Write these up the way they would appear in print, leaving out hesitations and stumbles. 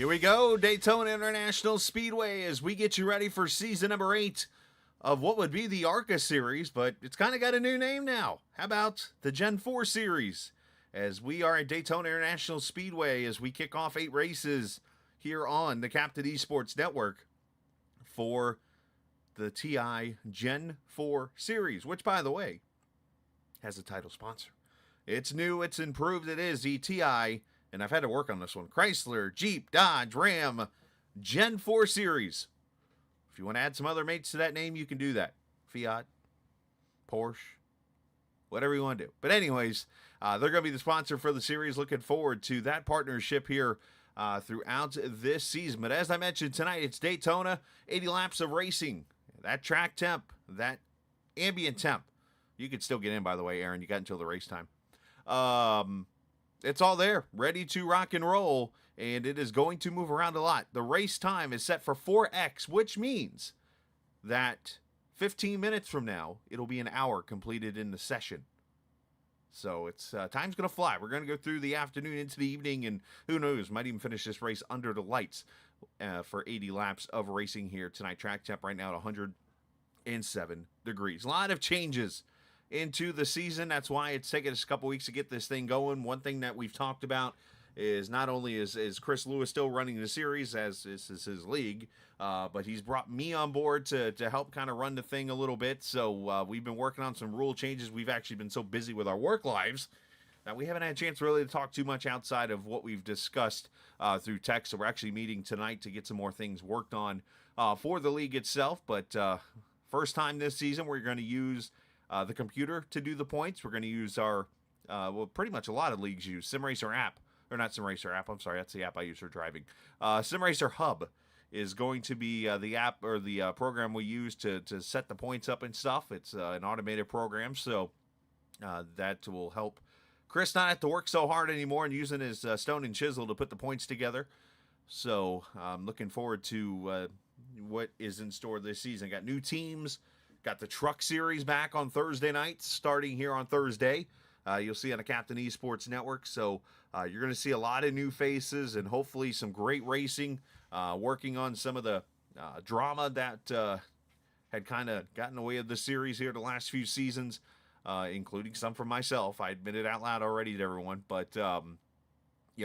Here we go, Daytona International Speedway, as we get you ready for season number 8 of what would be the ARCA series, but it's kind of got a new name now. How about the Gen 4 series? As we are at Daytona International Speedway as we kick off 8 races here on the Captain Esports Network for the TI Gen 4 series, which, by the way, has a title sponsor. It's new, it's improved, it is the TI, and I've had to work on this one, Chrysler, Jeep, Dodge, Ram, Gen 4 series. If you want to add some other mates to that name, you can do that. Fiat, Porsche, whatever you want to do. But anyways, they're going to be the sponsor for the series. Looking forward to that partnership here throughout this season. But as I mentioned tonight, it's Daytona, 80 laps of racing. That track temp, that ambient temp. You could still get in, by the way, Aaron. You got until the race time. It's all there, ready to rock and roll, and it is going to move around a lot. The race time is set for 4X, which means that 15 minutes from now, it'll be an hour completed in the session. So it's time's going to fly. We're going to go through the afternoon into the evening, and who knows, might even finish this race under the lights for 80 laps of racing here tonight. Track temp right now at 107 degrees. A lot of changes into the season. That's why it's taken us a couple weeks to get this thing going. One thing that we've talked about is not only is Chris Lewis still running the series, as this is his league, but he's brought me on board to help kind of run the thing a little bit. So we've been working on some rule changes. We've actually been so busy with our work lives that we haven't had a chance really to talk too much outside of what we've discussed through text. So we're actually meeting tonight to get some more things worked on for the league itself. But first time this season, we're going to use the computer to do the points. We're going to use our, pretty much a lot of leagues use SimRacer app, or not SimRacer app, I'm sorry, that's the app I use for driving. SimRacer Hub is going to be the app or the program we use to set the points up and stuff. It's an automated program, so that will help Chris not have to work so hard anymore and using his stone and chisel to put the points together. So I'm looking forward to what is in store this season. Got new teams. Got the truck series back on Thursday nights, starting here on Thursday. You'll see on the Captain Esports Network. So you're going to see a lot of new faces and hopefully some great racing, working on some of the drama that had kind of gotten away of the series here the last few seasons, including some from myself. I admit it out loud already to everyone. But,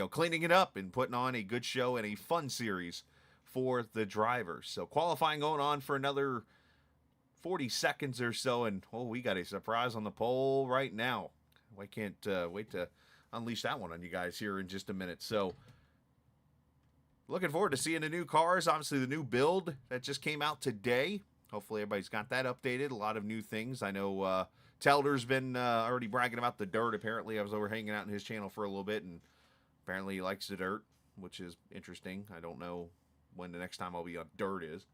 cleaning it up and putting on a good show and a fun series for the drivers. So qualifying going on for another 40 seconds or so, and we got a surprise on the pole right now. I can't wait to unleash that one on you guys here in just a minute. So looking forward to seeing the new cars. Obviously the new build that just came out today. Hopefully everybody's got that updated. A lot of new things. I know Telder's been already bragging about the dirt. Apparently I was over hanging out in his channel for a little bit, and apparently he likes the dirt, which is interesting. I don't know when the next time I'll be on dirt is,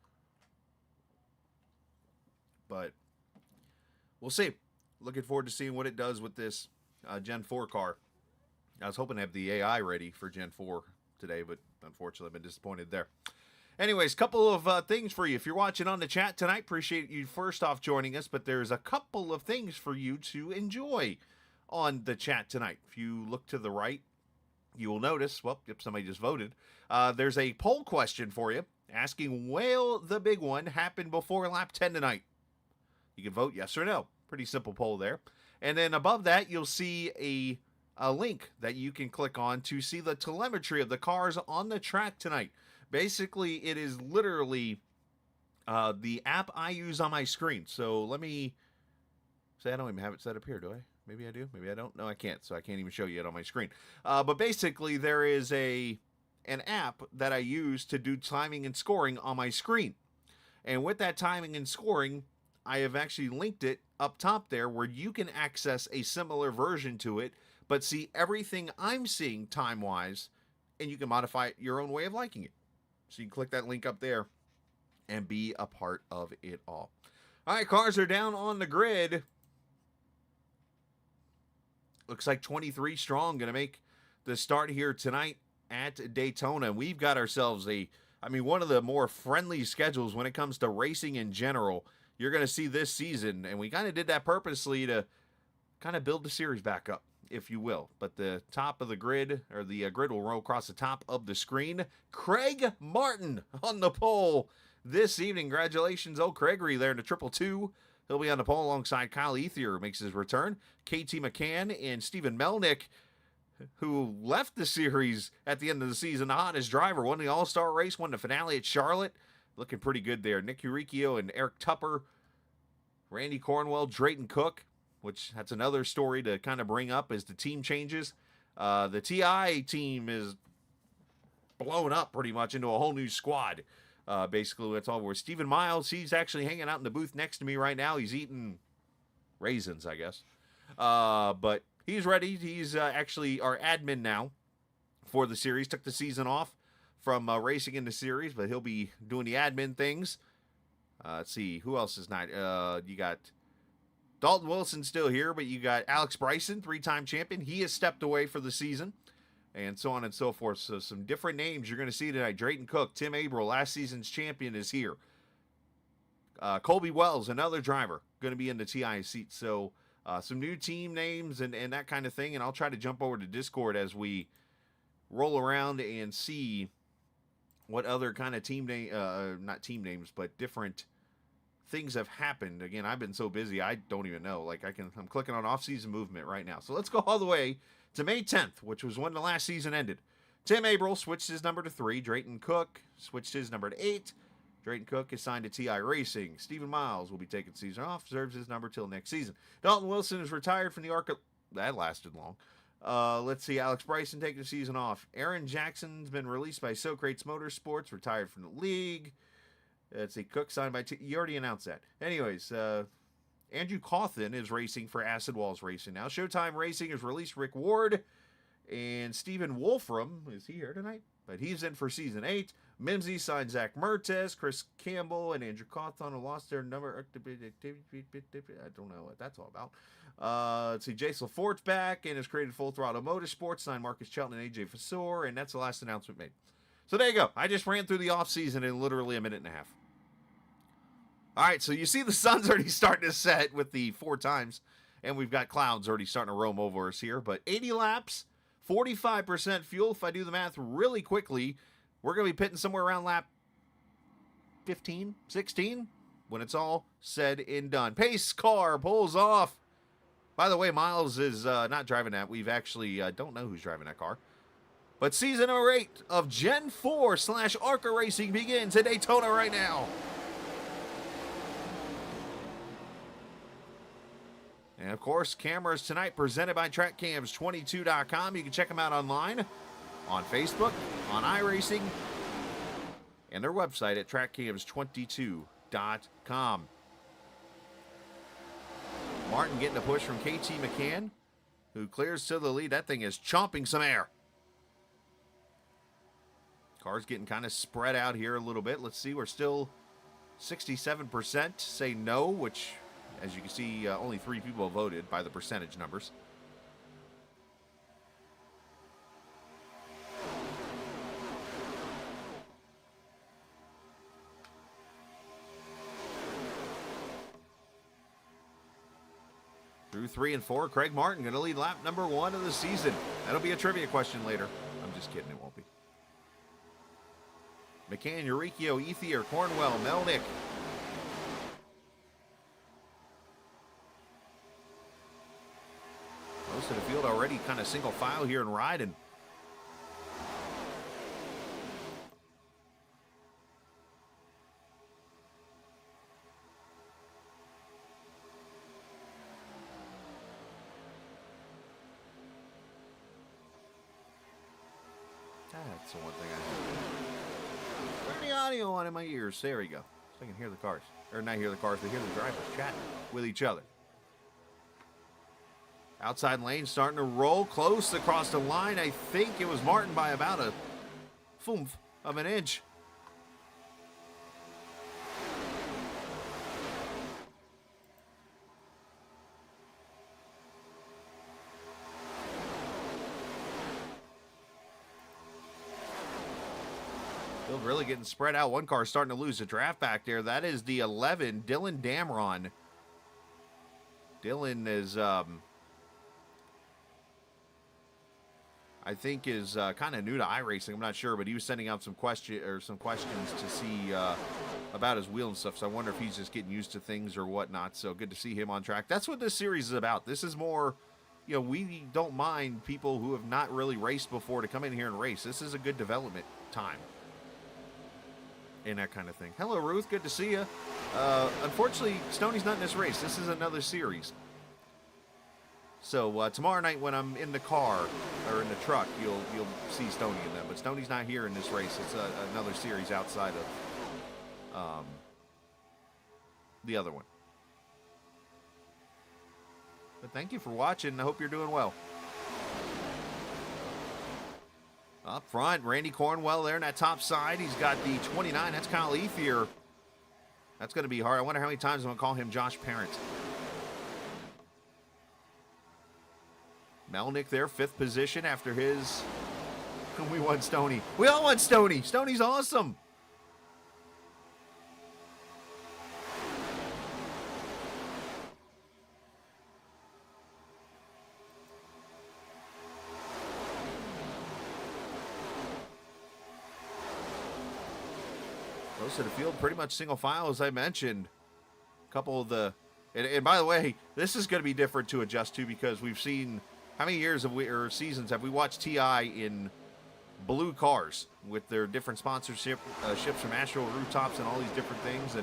but we'll see. Looking forward to seeing what it does with this Gen 4 car. I was hoping to have the AI ready for Gen 4 today, but unfortunately I've been disappointed there. Anyways, couple of things for you. If you're watching on the chat tonight, appreciate you first off joining us, but there's a couple of things for you to enjoy on the chat tonight. If you look to the right, you will notice, somebody just voted. There's a poll question for you asking, will the big one happen before lap 10 tonight? You can vote yes or no. Pretty simple poll there. And then above that, you'll see a link that you can click on to see the telemetry of the cars on the track tonight. Basically, it is literally the app I use on my screen. So let me say I don't even have it set up here, do I? Maybe I do. Maybe I don't. No, I can't. So I can't even show you it on my screen. But basically, there is an app that I use to do timing and scoring on my screen. And with that timing and scoring, I have actually linked it up top there where you can access a similar version to it, but see everything I'm seeing time-wise, and you can modify it your own way of liking it. So you can click that link up there and be a part of it all. All right, cars are down on the grid. Looks like 23 strong going to make the start here tonight at Daytona. We've got ourselves one of the more friendly schedules when it comes to racing in general. You're going to see this season, and we kind of did that purposely to kind of build the series back up. if you will. But the top of the grid, or the grid will roll across the top of the screen. Craig Martin on the pole this evening. Congratulations, old Craigery there in the 222. He'll be on the pole alongside Kyle Ethier, who makes his return. KT McCann and Stephen Melnick, who left the series at the end of the season, the hottest driver, won the All-Star race, won the finale at Charlotte. Looking pretty good there. Nick Uricchio and Eric Tupper, Randy Cornwell, Drayton Cook, which that's another story to kind of bring up as the team changes. The TI team is blown up pretty much into a whole new squad. Basically, that's all. Where Stephen Miles, he's actually hanging out in the booth next to me right now. He's eating raisins, I guess. But he's ready. He's actually our admin now for the series. Took the season off from racing in the series, but he'll be doing the admin things. Let's see, who else is not? You got Dalton Wilson still here, but you got Alex Bryson, 3-time champion. He has stepped away for the season, and so on and so forth. So some different names you're going to see tonight. Drayton Cook, Tim Averill, last season's champion, is here. Colby Wells, another driver, going to be in the TI seat. So some new team names and that kind of thing, and I'll try to jump over to Discord as we roll around and see what other kind of team name, not team names, but different things have happened. Again, I've been so busy, I don't even know. Like I'm clicking on off-season movement right now. So let's go all the way to May 10th, which was when the last season ended. Tim Averill switched his number to 3. Drayton Cook switched his number to 8. Drayton Cook is signed to TI Racing. Stephen Miles will be taking season off, serves his number till next season. Dalton Wilson is retired from the ARCA. That lasted long. Let's see, Alex Bryson taking the season off. Aaron Jackson's been released by Socrates Motorsports, retired from the league. Let's see, Cook signed by you already announced that. Anyways, Andrew Cawthon is racing for Acid Walls Racing now. Showtime Racing has released Rick Ward, and Stephen Wolfram, is he here tonight? But he's in for season 8. Mimsy signed Zach Mertes, Chris Campbell, and Andrew Cawthon, who lost their number. I don't know what that's all about. Let's see, Jace LaFort's back and has created Full Throttle Motorsports, signed Marcus Shelton and AJ Fasor, and that's the last announcement made. So there you go. I just ran through the offseason in literally a minute and a half. All right, so you see the sun's already starting to set with the 4 times, and we've got clouds already starting to roam over us here. But 80 laps, 45% fuel. If I do the math really quickly, we're going to be pitting somewhere around lap 15, 16 when it's all said and done. Pace car pulls off. By the way, Miles is not driving that. We've actually don't know who's driving that car. But season number 8 of Gen 4/ARCA Racing begins at Daytona right now. And, of course, cameras tonight presented by TrackCams22.com. You can check them out online, on Facebook, on iRacing, and their website at TrackCams22.com. Martin getting a push from KT McCann, who clears to the lead. That thing is chomping some air. Car's getting kind of spread out here a little bit. Let's see, we're still 67% say no, which, as you can see, only 3 people voted by the percentage numbers. Through 3 and 4, Craig Martin going to lead lap number 1 of the season. That'll be a trivia question later. I'm just kidding, it won't be. McCann, Uricchio, Ethier, Cornwell, Melnick. Most of the field already kind of single file here and riding. That's the one thing I have. Turn the audio on in my ears. There we go. So I can hear the cars. Or not hear the cars, but hear the drivers chatting with each other. Outside lane starting to roll close across the line. I think it was Martin by about a foomph of an inch. Field really getting spread out. One car starting to lose the draft back there. That is the 11, Dylan Damron. Dylan is I think is kind of new to iRacing. I'm not sure, but he was sending out some questions to see about his wheel and stuff. So I wonder if he's just getting used to things or whatnot. So good to see him on track. That's what this series is about. This is more, you know, we don't mind people who have not really raced before to come in here and race. This is a good development time and that kind of thing. Hello, Ruth. Good to see you. Unfortunately, Stoney's not in this race. This is another series. So tomorrow night when I'm in the car or in the truck, you'll see Stoney in them. But Stoney's not here in this race. It's another series outside of the other one. But thank you for watching. I hope you're doing well. Up front, Randy Cornwell there in that top side. He's got the 29. That's Kyle Ethier. That's going to be hard. I wonder how many times I'm going to call him Josh Parent. Melnick there, 5th position after his... We want Stoney. We all want Stoney. Stoney's awesome. Close to the field, pretty much single file, as I mentioned. A couple of the... And by the way, this is going to be different to adjust to because we've seen... How many years have we, or seasons have we watched TI in blue cars with their different sponsorship ships from Asheville Rooftops and all these different things?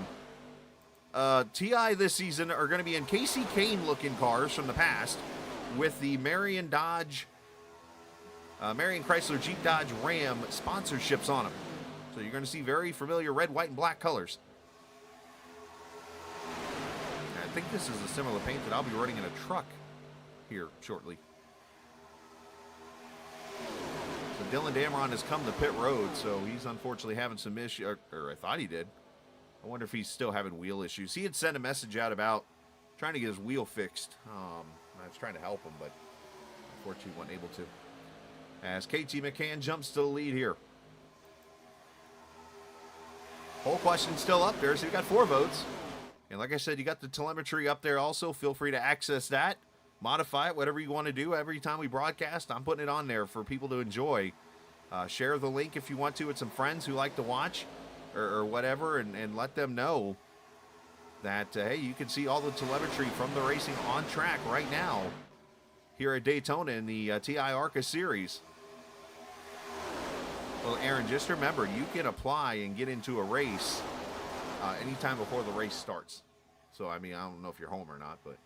And TI this season are going to be in Casey Kane looking cars from the past with the Marion Chrysler Jeep Dodge Ram sponsorships on them. So you're going to see very familiar red, white, and black colors. And I think this is a similar paint that I'll be running in a truck here shortly. So Dylan Dameron has come to pit road, so he's unfortunately having some issues, or I thought he did. I wonder if he's still having wheel issues. He had sent a message out about trying to get his wheel fixed. I was trying to help him, but unfortunately wasn't able to. As KT McCann jumps to the lead here. Poll question still up there, so you got 4 votes. And like I said, you got the telemetry up there also. Feel free to access that. Modify it, whatever you want to do. Every time we broadcast, I'm putting it on there for people to enjoy. Share the link if you want to with some friends who like to watch or whatever, and let them know that, hey, you can see all the telemetry from the racing on track right now here at Daytona in the TI ARCA Series. Well, Aaron, just remember, you can apply and get into a race anytime before the race starts. So, I mean, I don't know if you're home or not, but...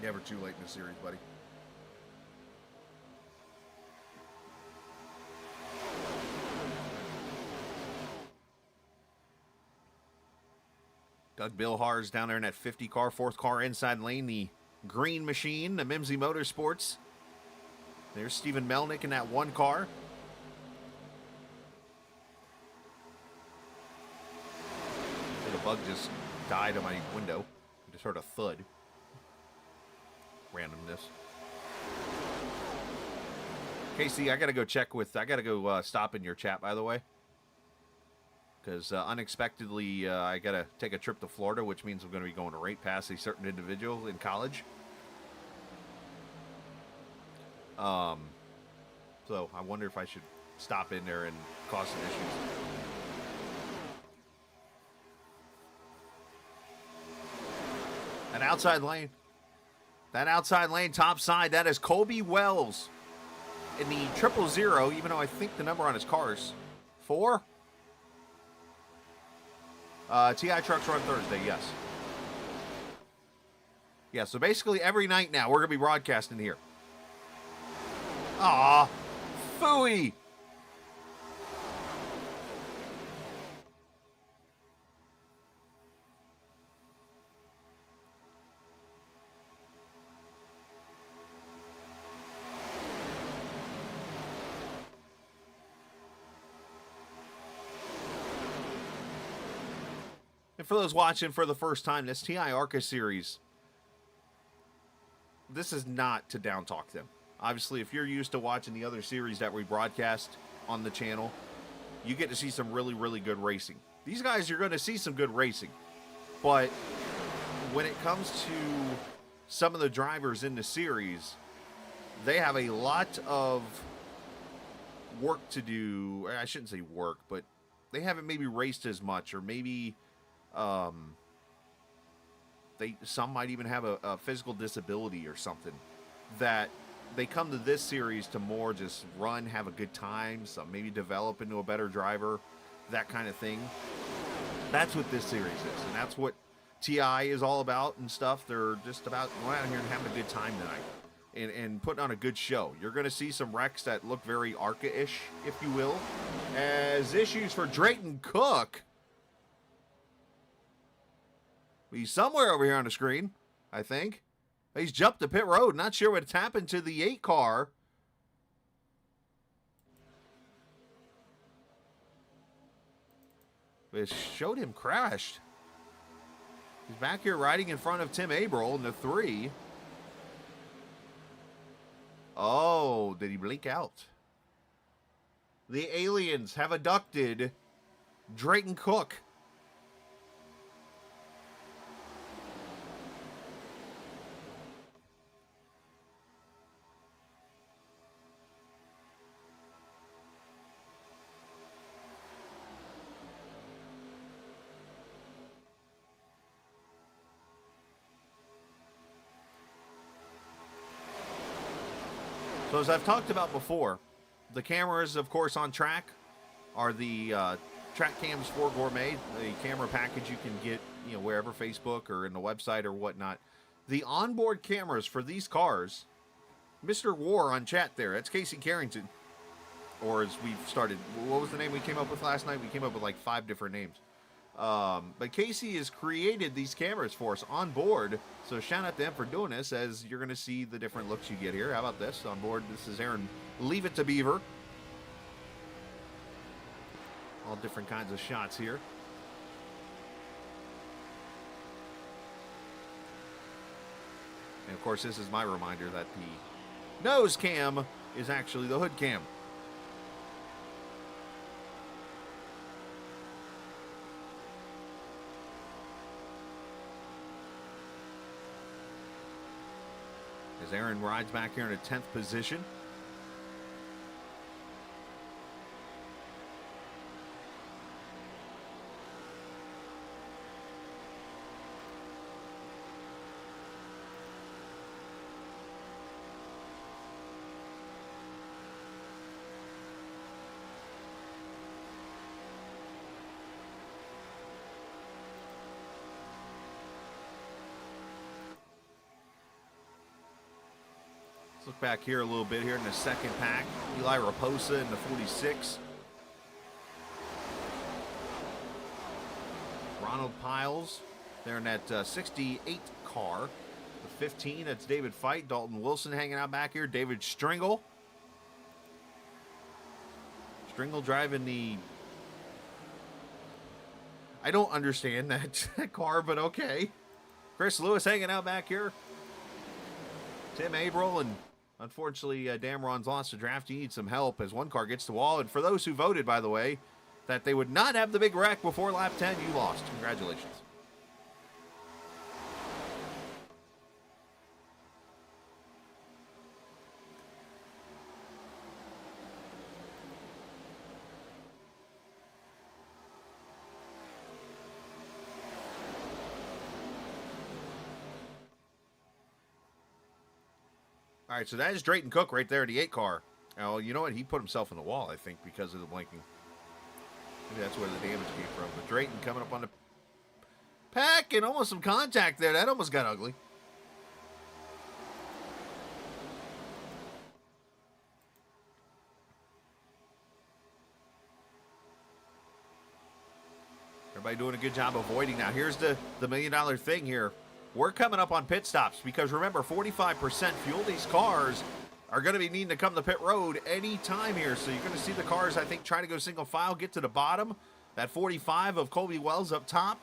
Never too late in the series, buddy. Doug Bilhar's down there in that 50 car, 4th car inside lane, the green machine, the Mimsy Motorsports. There's Stephen Melnick in that 1 car. I think a bug just died on my window. I just heard a thud. Randomness. Casey, I gotta go stop in your chat, by the way. Because unexpectedly, I gotta take a trip to Florida, which means I'm gonna be going to rate pass a certain individual in college. So I wonder if I should stop in there and cause some issues. An outside lane. That outside lane, top side, that is Colby Wells in the 000, even though I think the number on his car is 4. TI trucks are on Thursday, yes. Yeah, so basically every night now, we're going to be broadcasting here. Aw, phooey. And for those watching for the first time, this TI ARCA series, this is not to down talk them. Obviously, if you're used to watching the other series that we broadcast on the channel, you get to see some really, really good racing. These guys, you're going to see some good racing. But when it comes to some of the drivers in the series, they have a lot of work to do. I shouldn't say work, but they haven't maybe raced as much, or maybe some might even have a physical disability or something, that they come to this series to more just run, have a good time, some maybe develop into a better driver, that kind of thing. That's what this series is, and that's what TI is all about and stuff. They're just about going out here and having a good time tonight and putting on a good show. You're going to see some wrecks that look very ARCA-ish, if you will, as issues for Drayton Cook. He's somewhere over here on the screen, I think. He's jumped the pit road. Not sure what's happened to the 8 car. It showed him crashed. He's back here riding in front of Tim Abril in the 3. Oh, did he blink out? The aliens have abducted Drayton Cook. So as I've talked about before, the cameras, of course, on track are the Track Cams 4 Gourmet, the camera package you can get, wherever, Facebook or in the website or whatnot. The onboard cameras for these cars, Mr. War on chat there, that's Casey Carrington. Or as we've started, what was the name we came up with last night? We came up with like 5 different names. But Casey has created these cameras for us on board, so shout out to him for doing this, as you're going to see the different looks you get here. How about this on board? This is Aaron Leave It to Beaver. All different kinds of shots here. And of course, this is my reminder that the nose cam is actually the hood cam. As Aaron rides back here in a 10th position. Let's look back here a little bit here in the second pack. Eli Raposa in the 46. Ronald Piles there in that 68 car. The 15, that's David Fite. Dalton Wilson hanging out back here. David Stringle. Stringle driving the... I don't understand that car, but okay. Chris Lewis hanging out back here. Tim Abril, and unfortunately, Damron's lost the draft. He needs some help as one car gets the wall. And for those who voted, by the way, that they would not have the big wreck before lap 10, you lost. Congratulations. All right, so that is Drayton Cook right there, the 8 car. Oh, you know what? He put himself in the wall, I think, because of the blinking. Maybe that's where the damage came from. But Drayton coming up on the pack and almost some contact there. That almost got ugly. Everybody doing a good job avoiding. Now, here's the $1 million thing here. We're coming up on pit stops because, remember, 45% fuel. These cars are going to be needing to come to pit road any time here. So you're going to see the cars, I think, try to go single file, get to the bottom. That 45 of Colby Wells up top.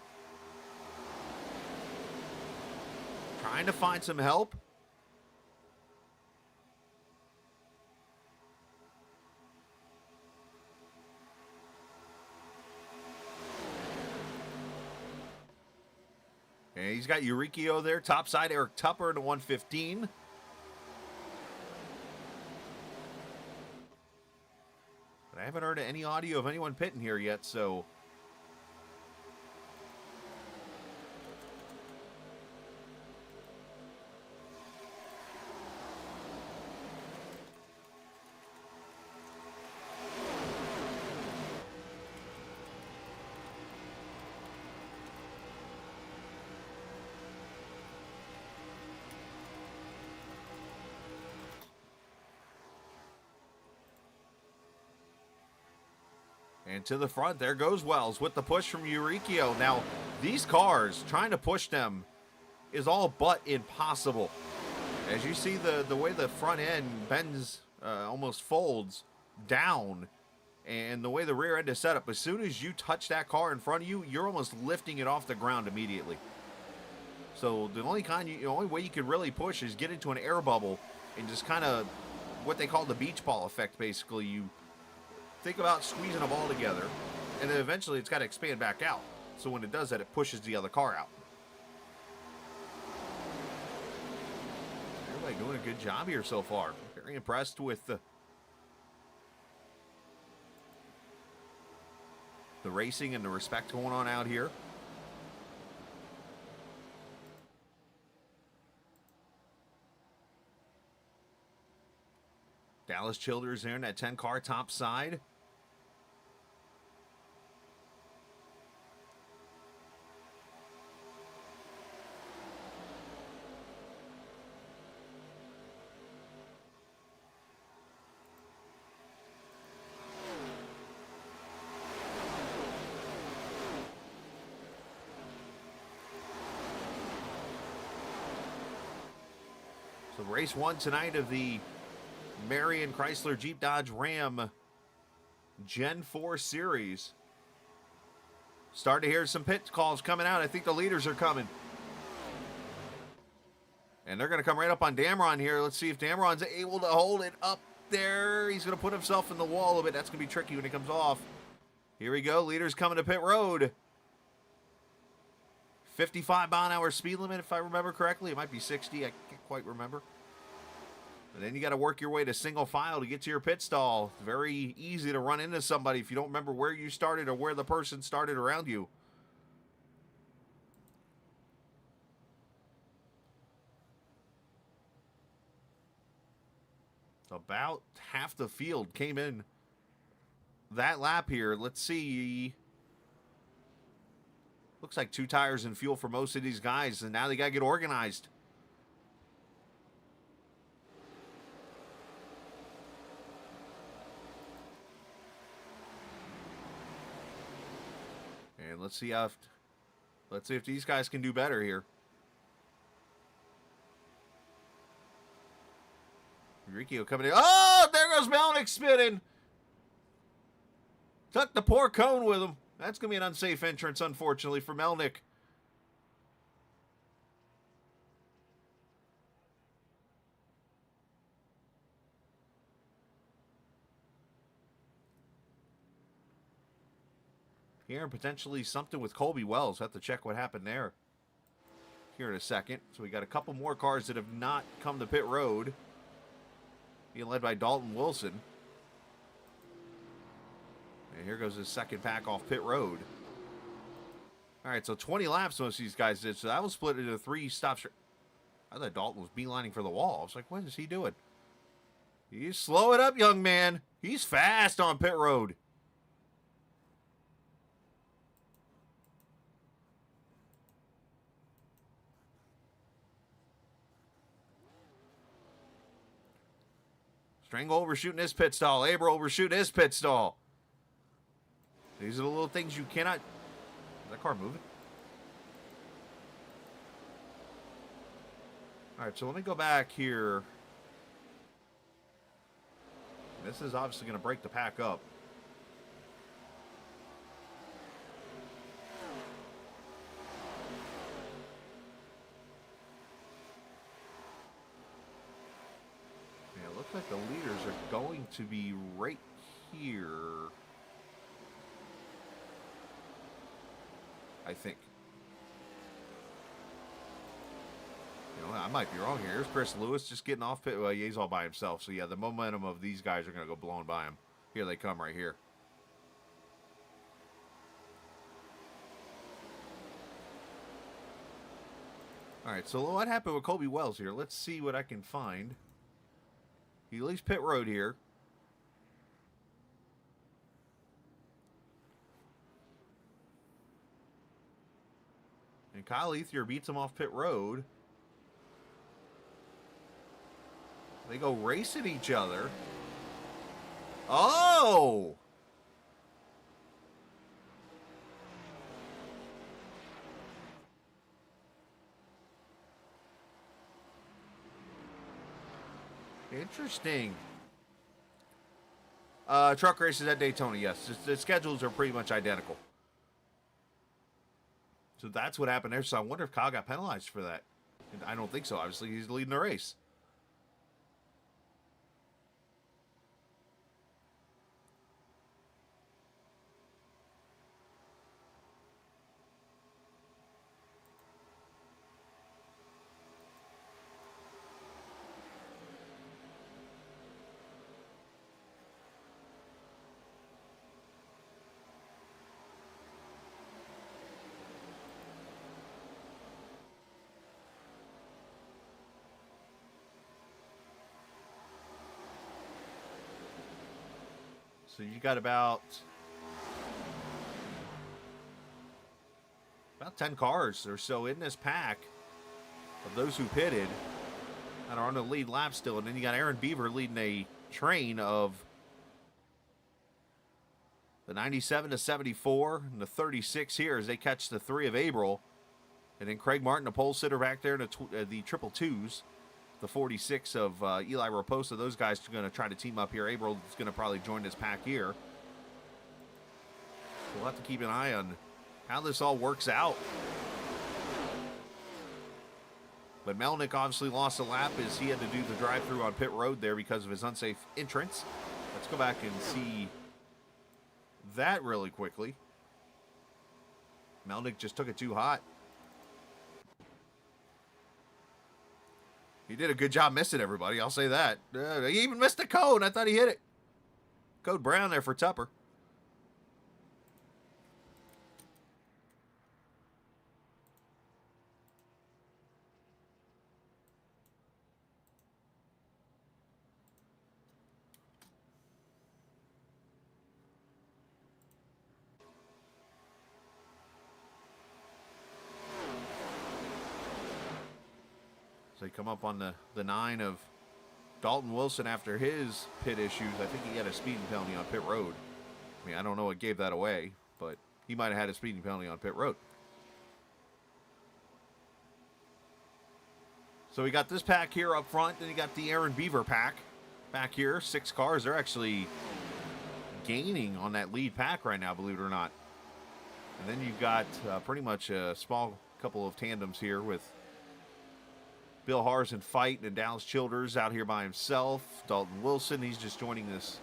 Trying to find some help. And he's got Eurykio there. Topside, Eric Tupper in the 115. But I haven't heard any audio of anyone pitting here yet, so... And to the front, there goes Wells with the push from Eurykio. Now, these cars, trying to push them is all but impossible. As you see the way the front end bends, almost folds down, and the way the rear end is set up, as soon as you touch that car in front of you, you're almost lifting it off the ground immediately. So the only way you could really push is get into an air bubble and just kind of what they call the beach ball effect, basically. You think about squeezing a ball together, and then eventually it's got to expand back out. So when it does that, it pushes the other car out. Everybody doing a good job here so far. Very impressed with the racing and the respect going on out here. Dallas Childers there in that 10-car top side. So race one tonight of the Marion Chrysler Jeep Dodge Ram Gen 4 Series. Starting to hear some pit calls coming out. I think the leaders are coming. And they're going to come right up on Damron here. Let's see if Damron's able to hold it up there. He's going to put himself in the wall a bit. That's going to be tricky when it comes off. Here we go. Leaders coming to pit road. 55-mile-an-hour speed limit, if I remember correctly. It might be 60. I can't quite remember. And then you got to work your way to single file to get to your pit stall. It's very easy to run into somebody if you don't remember where you started or where the person started around you. About half the field came in that lap here. Let's see. Looks like 2 tires and fuel for most of these guys, and now they got to get organized. And let's see if these guys can do better here. Eurykio coming in. Oh, there goes Melnick spinning. Took the poor cone with him. That's going to be an unsafe entrance, unfortunately, for Melnick. Here, and potentially something with Colby Wells. Have to check what happened there here in a second. So we got a couple more cars that have not come to pit road. Being led by Dalton Wilson. And here goes his second pack off pit road. All right, so 20 laps most of these guys did. So that was split into 3 stops. I thought Dalton was beelining for the wall. I was like, what is he doing? You slow it up, young man. He's fast on pit road. Strangle overshooting his pit stall. Aber overshooting his pit stall. These are the little things you cannot... Is that car moving? All right, so let me go back here. This is obviously going to break the pack up. Yeah, it looks like the leaders are going to be right here. I think. I might be wrong here. Here's Chris Lewis just getting off pit. Well, he's all by himself. So, yeah, the momentum of these guys are going to go blowing by him. Here they come right here. All right, so what happened with Colby Wells here? Let's see what I can find. He leaves pit road here. And Kyle Ethier beats him off pit road. They go racing each other. Oh! Interesting. Truck races at Daytona, yes. The schedules are pretty much identical. So that's what happened there. So I wonder if Kyle got penalized for that. I don't think so. Obviously, he's leading the race. So you got about 10 cars or so in this pack of those who pitted that are on the lead lap still. And then you got Aaron Beaver leading a train of the 97 to 74 and the 36 here as they catch the 3 of April. And then Craig Martin, the pole sitter back there in the triple twos. The 46 of Eli Raposa. Those guys are going to try to team up here. April is going to probably join this pack here. We'll have to keep an eye on how this all works out. But Melnick obviously lost a lap as he had to do the drive-through on pit road there because of his unsafe entrance. Let's go back and see that really quickly. Melnick just took it too hot. He did a good job missing everybody, I'll say that. He even missed the code. I thought he hit it. Code Brown there for Tupper. So they come up on the 9 of Dalton Wilson after his pit issues. I think he had a speeding penalty on pit road. I mean, I don't know what gave that away, but he might have had a speeding penalty on pit road. So we got this pack here up front. Then you got the Aaron Beaver pack back here. 6 cars. They're actually gaining on that lead pack right now, believe it or not. And then you've got pretty much a small couple of tandems here with Bill Harrison fighting and Dallas Childers out here by himself. Dalton Wilson, he's just joining this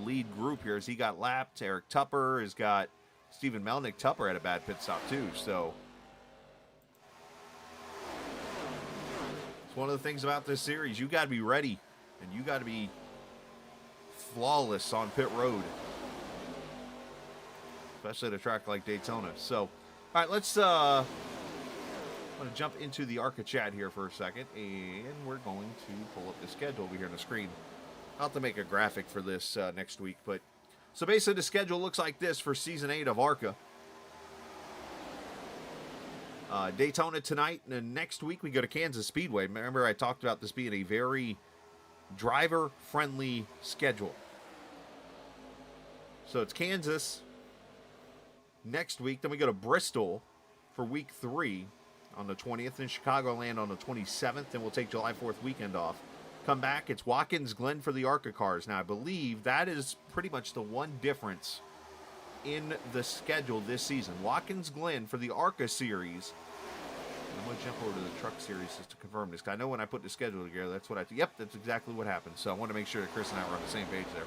lead group here as he got lapped. Eric Tupper has got Stephen Melnick. Tupper had a bad pit stop too, so it's one of the things about this series. You got to be ready, and you got to be flawless on pit road, especially at a track like Daytona. So, all right, let's I'm going to jump into the ARCA chat here for a second, and we're going to pull up the schedule over here on the screen. I'll have to make a graphic for this next week, but so basically the schedule looks like this for Season 8 of ARCA. Daytona tonight, and then next week we go to Kansas Speedway. Remember, I talked about this being a very driver-friendly schedule. So it's Kansas next week. Then we go to Bristol for week 3 on the 20th, and Chicagoland on the 27th. Then we'll take July 4th weekend off. Come back, it's Watkins Glen for the ARCA cars. Now, I believe that is pretty much the one difference in the schedule this season. Watkins Glen for the ARCA series. I'm going to jump over to the truck series just to confirm this. I know when I put the schedule together, that's what yep, that's exactly what happened. So I want to make sure that Chris and I were on the same page there.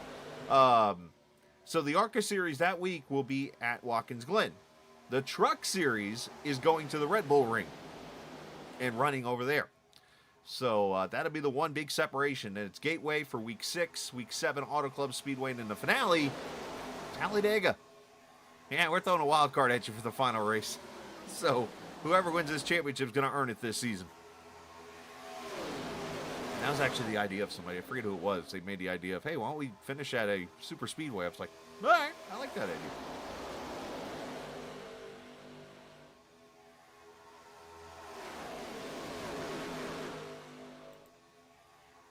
So the ARCA series that week will be at Watkins Glen. The truck series is going to the Red Bull Ring and running over there. So that'll be the one big separation. And it's Gateway for Week 6, Week 7, Auto Club Speedway, and in the finale, Talladega. Yeah, we're throwing a wild card at you for the final race. So whoever wins this championship is going to earn it this season. And that was actually the idea of somebody. I forget who it was. They made the idea of, hey, why don't we finish at a super speedway? I was like, all right, I like that idea.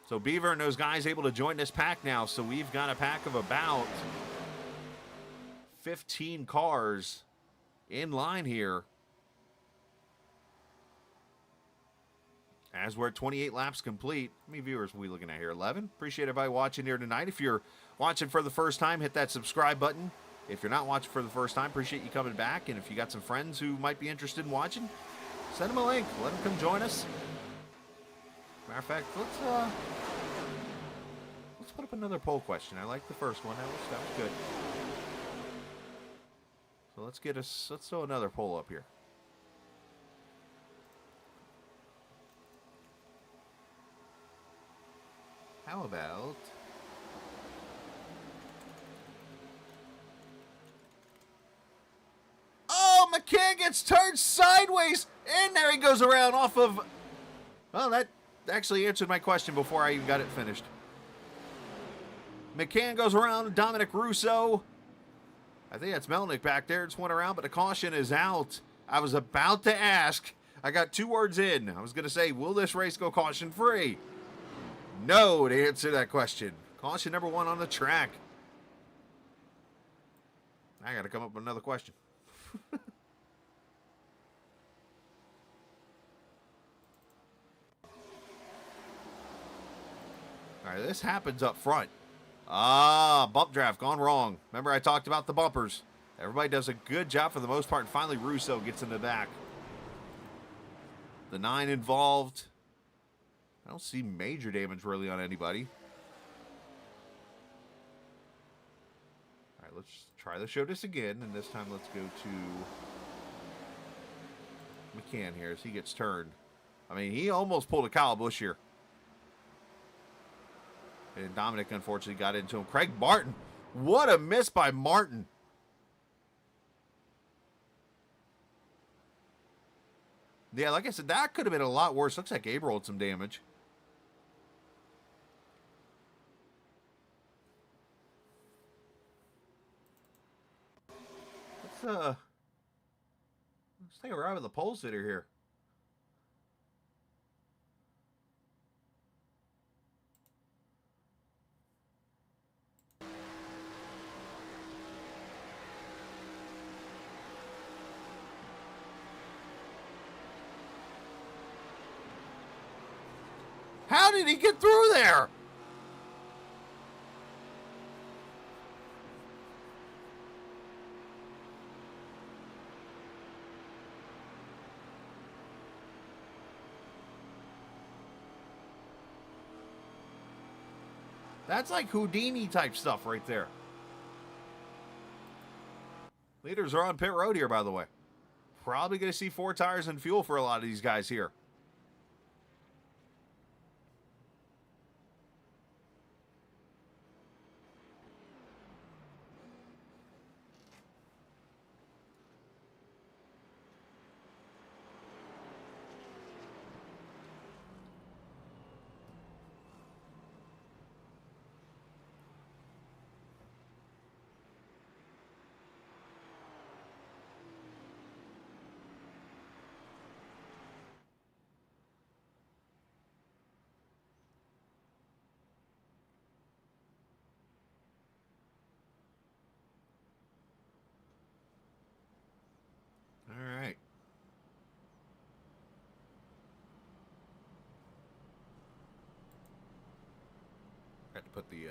So Beaver and those guys able to join this pack now. So we've got a pack of about 15 cars in line here. As we're at 28 laps complete. How many viewers are we looking at here? 11? Appreciate everybody watching here tonight. If you're watching for the first time, hit that subscribe button. If you're not watching for the first time, appreciate you coming back. And if you got some friends who might be interested in watching, send them a link. Let them come join us. Matter of fact, let's put up another poll question. I like the first one. That was good. So let's throw another poll up here. How about McCann gets turned sideways, and there he goes around off of. Well, that actually answered my question before I even got it finished. McCann goes around Dominic Russo. I think that's Melnick back there. Just went around, but the caution is out. I was about to ask. I got 2 words in. I was going to say, will this race go caution free? No, to answer that question. Caution number 1 on the track. I got to come up with another question. All right, this happens up front. Bump draft gone wrong. Remember I talked about the bumpers. Everybody does a good job for the most part, and finally Russo gets in the back. The 9 involved. I don't see major damage really on anybody. All right, let's try to show this again, and this time let's go to McCann here as he gets turned. I mean, he almost pulled a Kyle Busch here. And Dominic, unfortunately, got into him. Craig Martin. What a miss by Martin. Yeah, like I said, that could have been a lot worse. Looks like Gabe rolled some damage. Let's take a ride with the pole sitter here. How did he get through there? That's like Houdini type stuff right there. Leaders are on pit road here, by the way. Probably going to see 4 tires and fuel for a lot of these guys here. All right. Got to put the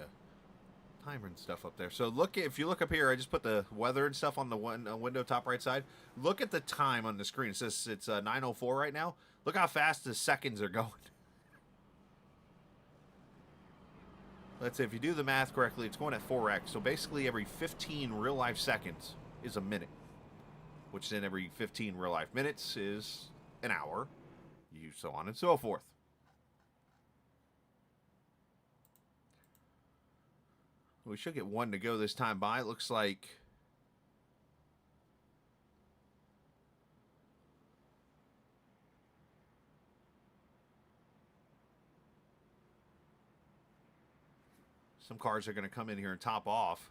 timer and stuff up there. So look, if you look up here, I just put the weather and stuff on the window top right side. Look at the time on the screen. It says it's 9:04 right now. Look how fast the seconds are going. Let's say if you do the math correctly, it's going at 4x. So basically every 15 real life seconds is a minute, which then every 15 real life minutes is an hour, so on and so forth. We should get one to go this time by. It looks like some cars are going to come in here and top off.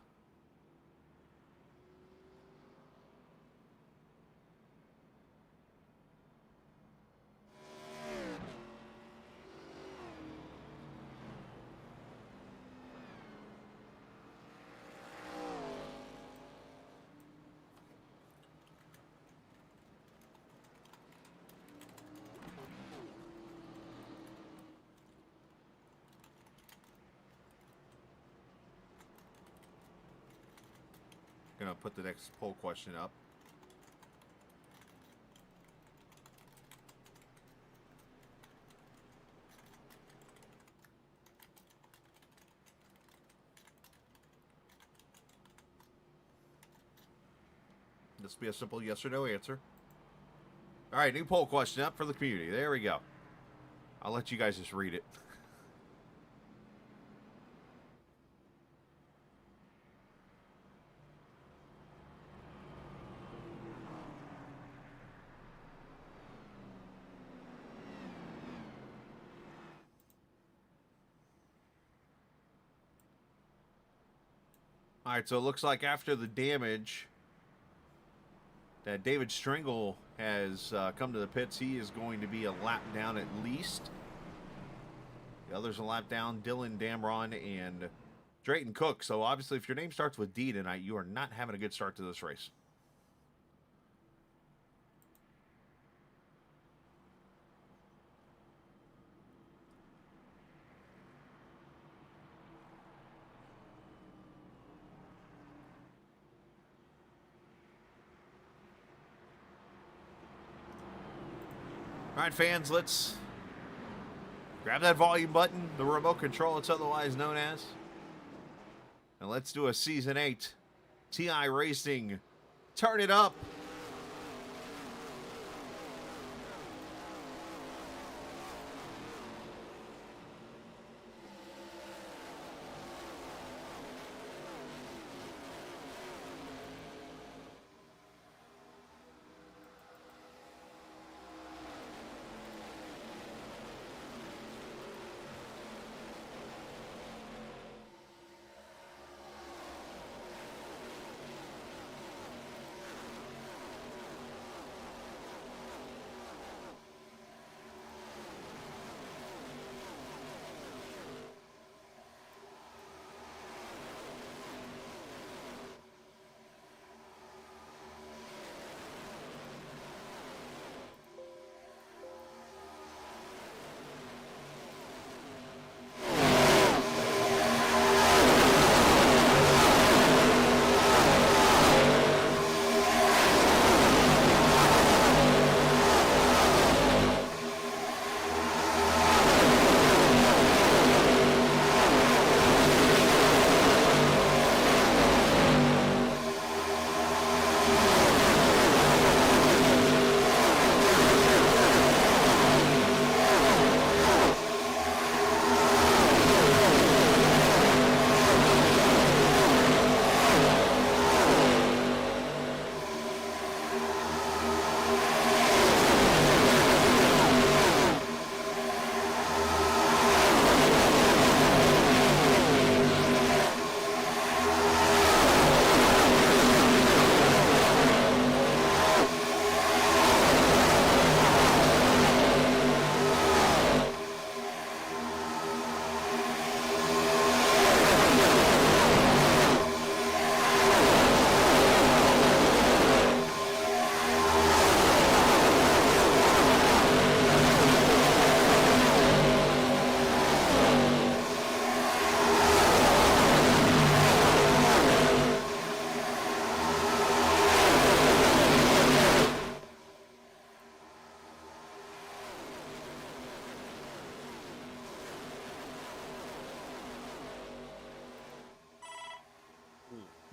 Gonna put the next poll question up. This will be a simple yes or no answer. All right, new poll question up for the community. There we go. I'll let you guys just read it. All right, so it looks like after the damage that David Stringle has come to the pits, he is going to be a lap down at least. The others a lap down, Dylan Damron and Drayton Cook. So obviously if your name starts with D tonight, you are not having a good start to this race. All right, fans, let's grab that volume button, the remote control it's otherwise known as, and let's do a Season 8 iRacing. Turn it up.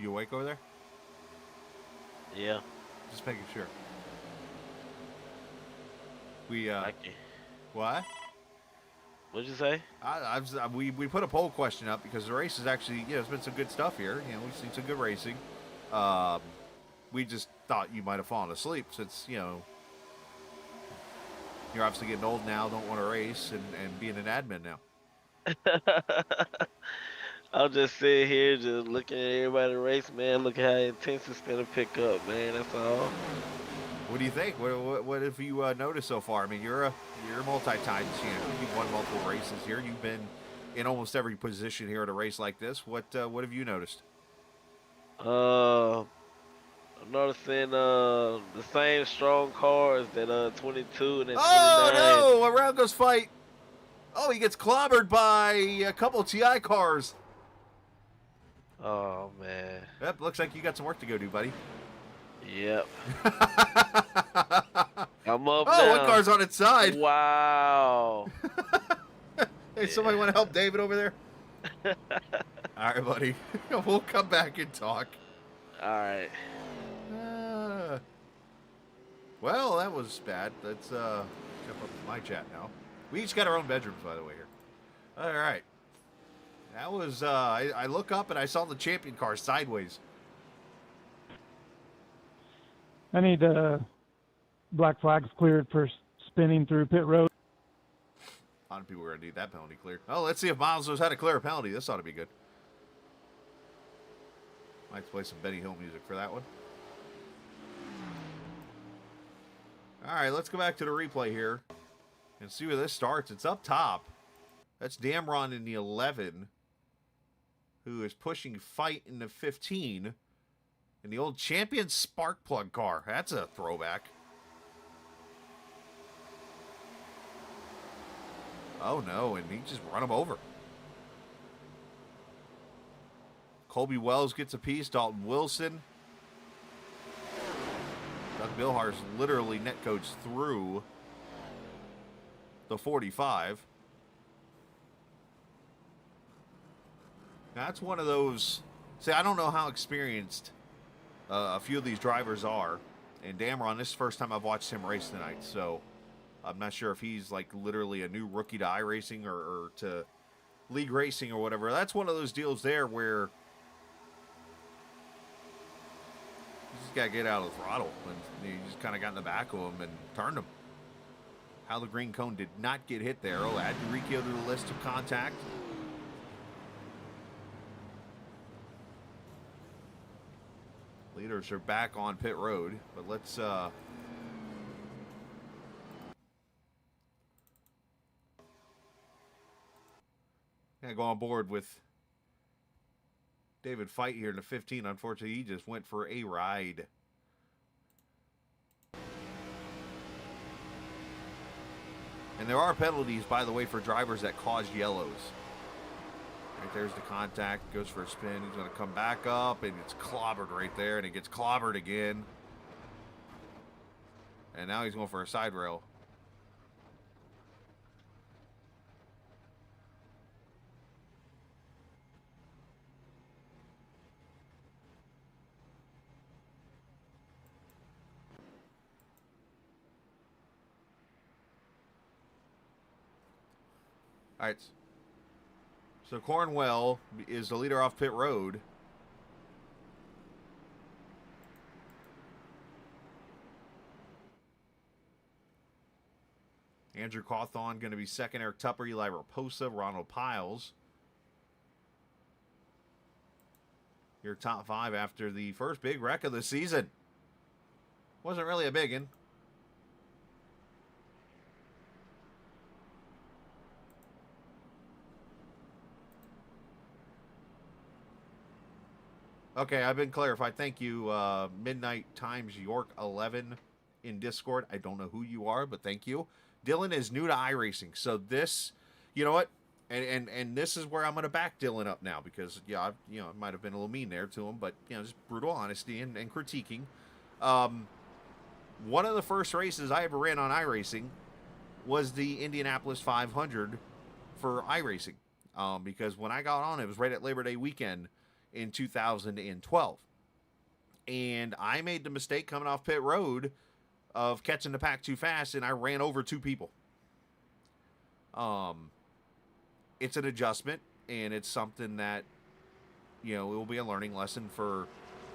You awake over there? Yeah. Just making sure. We, Okay. What? What'd you say? We put a poll question up because the race is actually, you know, it's been some good stuff here. You know, we've seen some good racing. Um, we just thought you might have fallen asleep since, you know, you're obviously getting old now, don't want to race, and being an admin now. I'm just sitting here, just looking at everybody race, man. Look how intense it's gonna pick up, man. That's all. What do you think? What have you noticed so far? I mean, you're a multi-time champion. You've won multiple races here. You've been in almost every position here at a race like this. What have you noticed? Uh, I'm noticing the same strong cars that 22 and then Oh 29. no! A round goes fight. Oh, he gets clobbered by a couple of TI cars. Oh man. Yep, looks like you got some work to go do, buddy. Yep. Oh, I'm up now. one car's on its side. Wow. Hey, somebody want to help David over there? All right, buddy. We'll come back and talk. All right. Well, that was bad. Let's jump up to my chat now. We each got our own bedrooms, by the way, here. All right. That was, I look up and I saw the champion car sideways. I need black flags cleared for spinning through pit road. A lot of people are going to need that penalty cleared. Oh, let's see if Miles knows how to clear a penalty. This ought to be good. Might play some Benny Hill music for that one. All right, let's go back to the replay here and see where this starts. It's up top. That's Damron in the 11, who is pushing Fight in the 15. And the old champion spark plug car. That's a throwback. Oh, no, and he just run him over. Colby Wells gets a piece. Dalton Wilson. Doug Bilhar's literally netcoached through the 45. That's one of those. See, I don't know how experienced a few of these drivers are. And Damron, this is the first time I've watched him race tonight. So I'm not sure if he's like literally a new rookie to iRacing or to league racing or whatever. That's one of those deals there where you just got to get out of the throttle. And you just kind of got in the back of him and turned him. How the green cone did not get hit there. Oh, add Riccio to the list of contact. Leaders are back on pit road, but let's yeah, go on board with David Fight here in the 15. Unfortunately, he just went for a ride. And there are penalties, by the way, for drivers that cause yellows. Right there's the contact, goes for a spin. He's going to come back up, and it's clobbered right there, and it gets clobbered again. And now he's going for a side rail. All right. So Cornwell is the leader off pit road. Andrew Cawthon going to be second. Eric Tupper, Eli Raposa, Ronald Piles. Your top five after the first big wreck of the season. Wasn't really a big one. Okay, I've been clarified. Thank you, Midnight Times York 11 in Discord. I don't know who you are, but thank you. Dylan is new to iRacing, so this, you know what, and this is where I'm going to back Dylan up now because yeah, I might have been a little mean there to him, but just brutal honesty and critiquing. One of the first races I ever ran on iRacing was the Indianapolis 500 for iRacing, because when I got on, it was right at Labor Day weekend in 2012, and I made the mistake coming off pit road of catching the pack too fast, and I ran over two people. it's an adjustment, and it's something that, you know, it will be a learning lesson for,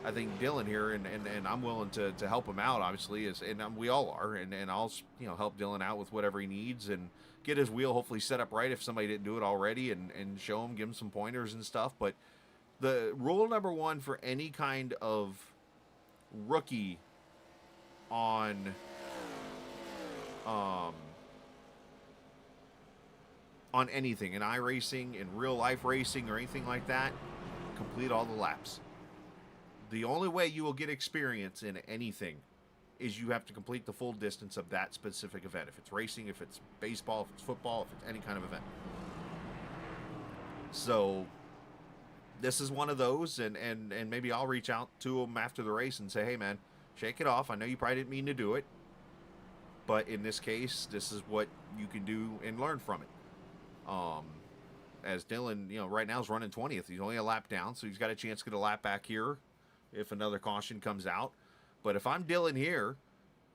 I think, Dylan here, and I'm willing to help him out, obviously, and we all are, and I'll, you know, help Dylan out with whatever he needs and get his wheel hopefully set up right if somebody didn't do it already, and show him, give him some pointers and stuff. But the rule number one for any kind of rookie on anything, in iRacing, in real life racing, or anything like that, complete all the laps. The only way you will get experience in anything is you have to complete the full distance of that specific event. If it's racing, if it's baseball, if it's football, if it's any kind of event. So this is one of those, and maybe I'll reach out to him after the race and say, hey man, shake it off. I know you probably didn't mean to do it, but in this case, this is what you can do and learn from it. As Dylan, you know, right now is running 20th. He's only a lap down, so he's got a chance to get a lap back here if another caution comes out. But if I'm Dylan here,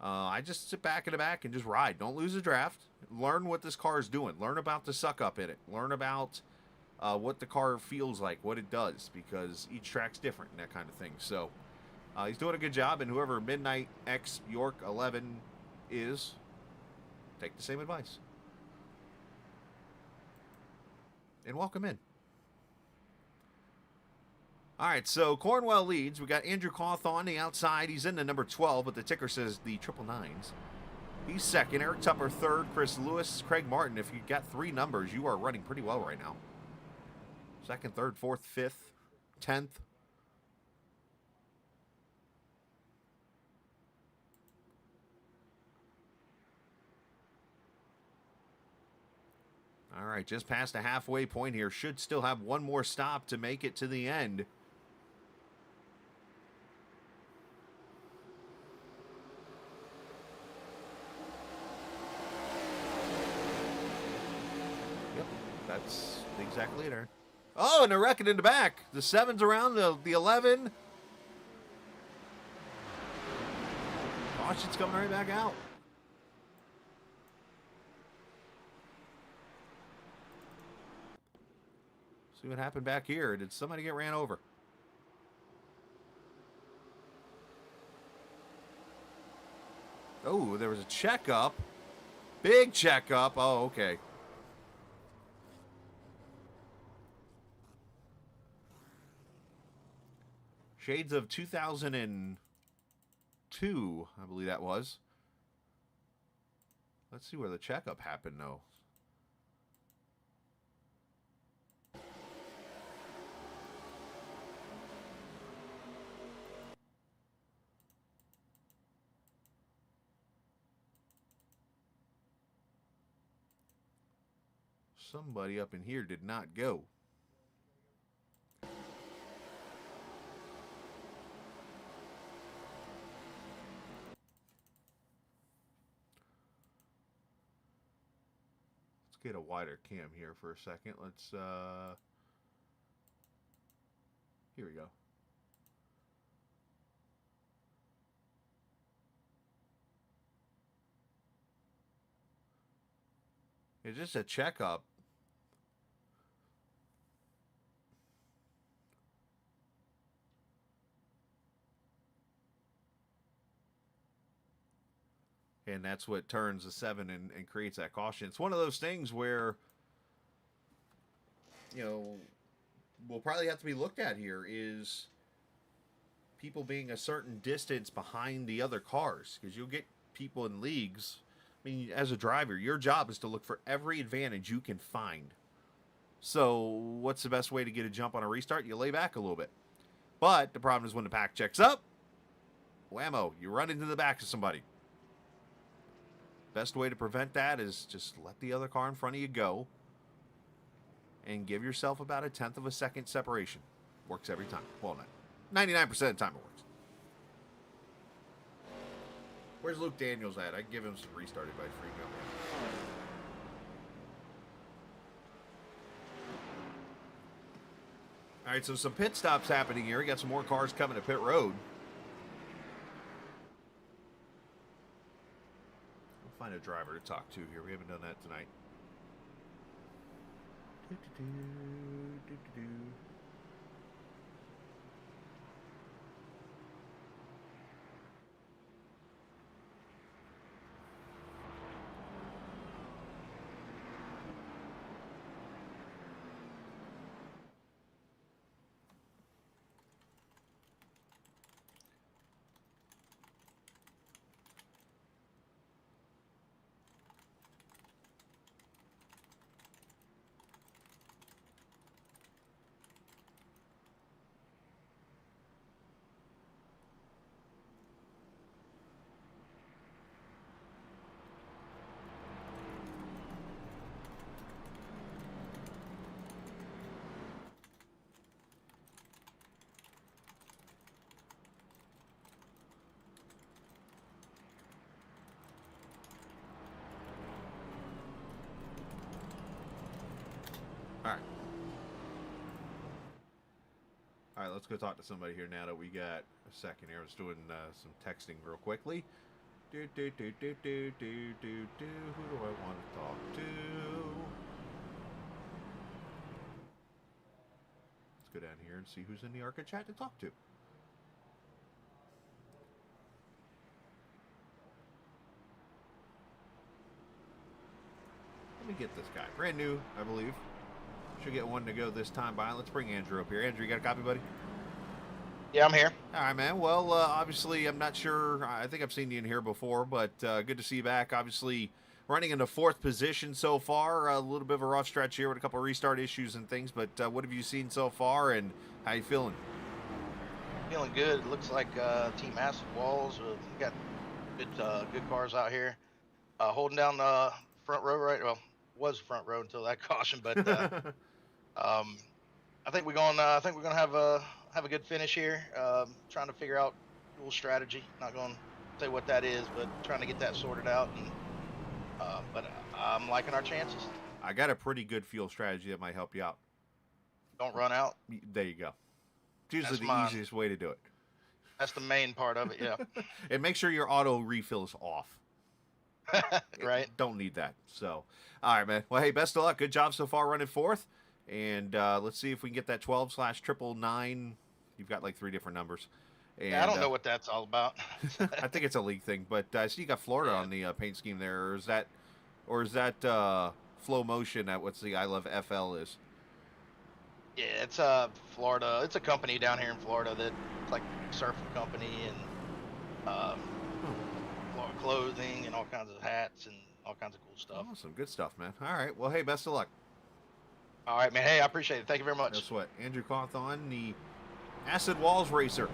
I just sit back in the back and just ride. Don't lose the draft. Learn what this car is doing. Learn about the suck up in it. Learn about what the car feels like, what it does, because each track's different and that kind of thing. So he's doing a good job, and whoever Midnight X York 11 is, take the same advice. And welcome in. All right, so Cornwell leads. We got Andrew Koth on the outside. He's in the number 12, but the ticker says the 999s. He's second. Eric Tupper third. Chris Lewis, Craig Martin. If you got three numbers, you are running pretty well right now. Second, third, fourth, fifth, 10th. All right, just past the halfway point here. Should still have one more stop to make it to the end. Yep, that's exactly it. Oh, and they're wrecking in the back. The 7's around, the 11. Caution's coming right back out. See what happened back here. Did somebody get ran over? Oh, there was a checkup. Big checkup. Oh, okay. Shades of 2002, I believe that was. Let's see where the checkup happened, though. Somebody up in here did not go. Let's get a wider cam here for a second. Let's here we go. It's just a checkup. And that's what turns the 7 and creates that caution. It's one of those things where, you know, will probably have to be looked at here is people being a certain distance behind the other cars, because you'll get people in leagues. I mean, as a driver, your job is to look for every advantage you can find. So what's the best way to get a jump on a restart? You lay back a little bit. But the problem is when the pack checks up, whammo, you run into the back of somebody. Best way to prevent that is just let the other car in front of you go and give yourself about a 1/10 of a second separation. Works every time. Well, 99% of the time it works. Where's Luke Daniels at? I can give him some restart advice for you. All right, so some pit stops happening here. We got some more cars coming to pit road. We'll find a driver to talk to here. We haven't done that tonight. All right, let's go talk to somebody here now that we got a second here. I was doing some texting real quickly. Who do I want to talk to? Let's go down here and see who's in the ARCA chat to talk to. Let me get this guy. Brand new, I believe. Should get one to go this time by. Let's bring Andrew up here. Andrew, you got a copy, buddy? Yeah, I'm here. All right, man. Well, obviously, I'm not sure. I think I've seen you in here before, but good to see you back. Obviously, running in the 4th position so far. A little bit of a rough stretch here with a couple of restart issues and things, but what have you seen so far, and how you feeling? Feeling good. It looks like Team Acid Walls. We got good cars out here. Holding down the front row right. Well, was front row until that caution, but I think we're going. I think we're going to have a good finish here. Trying to figure out dual strategy. Not going to say what that is, but trying to get that sorted out. And but I'm liking our chances. I got a pretty good fuel strategy that might help you out. Don't run out. There you go. It's usually the easiest way to do it. That's the main part of it, yeah. And make sure your auto refill is off. Right. Don't need that. So, all right, man. Well, hey, best of luck. Good job so far running 4th. And let's see if we can get that 12/999. You've got like 3 different numbers. And, yeah, I don't know what that's all about. I think it's a league thing. But I see you got Florida on the paint scheme there. Or is that Flow Motion at what's the I Love FL is? Yeah, it's Florida. It's a company down here in Florida that like surfing company and clothing and all kinds of hats and all kinds of cool stuff. Awesome, good stuff, man. All right, well, hey, best of luck. All right, man. Hey, I appreciate it. Thank you very much. No sweat. Andrew Cawthon, the Acid Walls racer,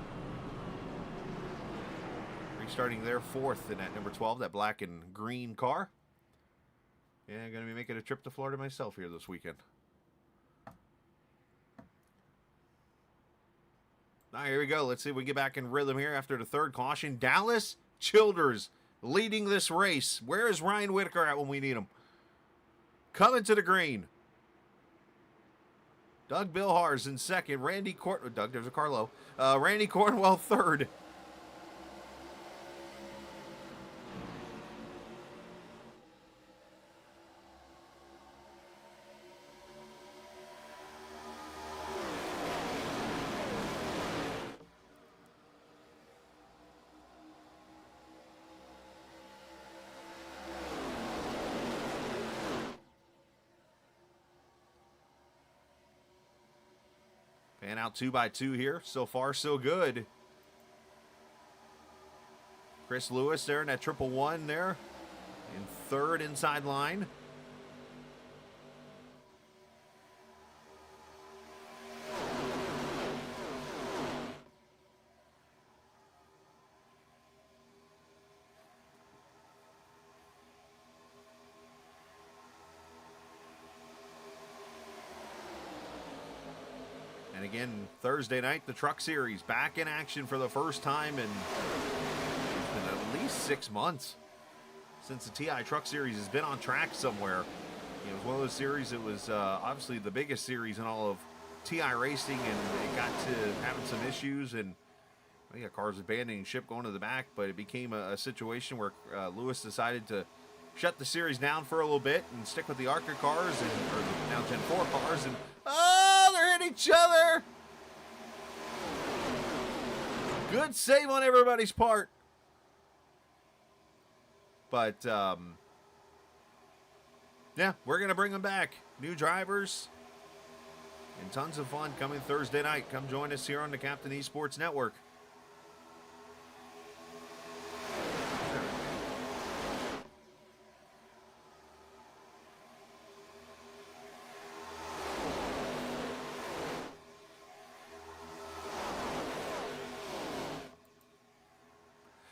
restarting their 4th in that number 12, that black and green car. Yeah, I'm going to be making a trip to Florida myself here this weekend. All right, here we go. Let's see if we can get back in rhythm here after the 3rd caution. Dallas Childers leading this race. Where is Ryan Whitaker at when we need him? Coming to the green. Doug Bilhar's in 2nd. Doug, there's a Carlo. Randy Cornwell 3rd. And out 2x2 here. So far, so good. Chris Lewis there in that 111 there. In 3rd inside line. And again, Thursday night, the Truck Series back in action for the first time in it's been at least 6 months since the TI Truck Series has been on track somewhere. You know, it was one of those series that was obviously the biggest series in all of TI racing, and it got to having some issues, and cars abandoning ship going to the back, but it became a situation where Lewis decided to shut the series down for a little bit and stick with the ARCA cars or now Gen 4 cars. And oh, they're hitting each other. Good save on everybody's part. But, yeah, we're going to bring them back. New drivers and tons of fun coming Thursday night. Come join us here on the Captain Esports Network.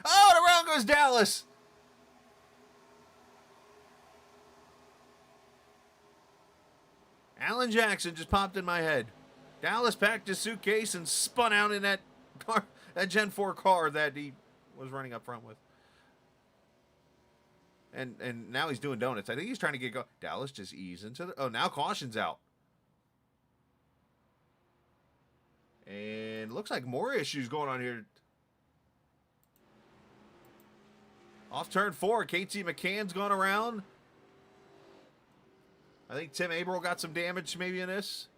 Oh, and around goes Dallas. Alan Jackson just popped in my head. Dallas packed his suitcase and spun out in that car, that Gen 4 car that he was running up front with. And now he's doing donuts. I think he's trying to get go. Dallas just ease into the. Oh, now caution's out. And looks like more issues going on here. Off turn 4, KT McCann's gone around. I think Tim Averill got some damage maybe in this.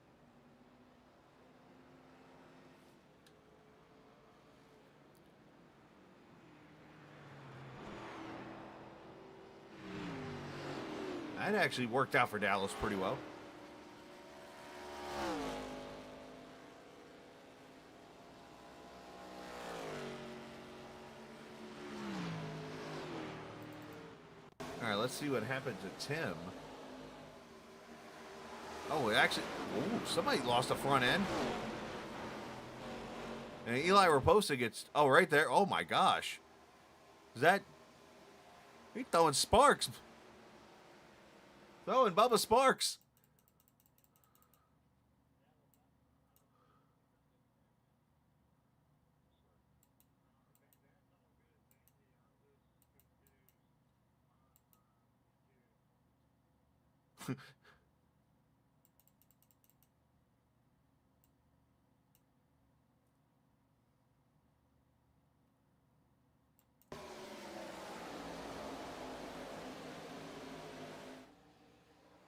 That actually worked out for Dallas pretty well. All right, let's see what happened to Tim. Oh, it actually, ooh, somebody lost a front end. And Eli Raposa gets, oh, right there. Oh, my gosh. Is that, he's throwing sparks. Throwing Bubba Sparks.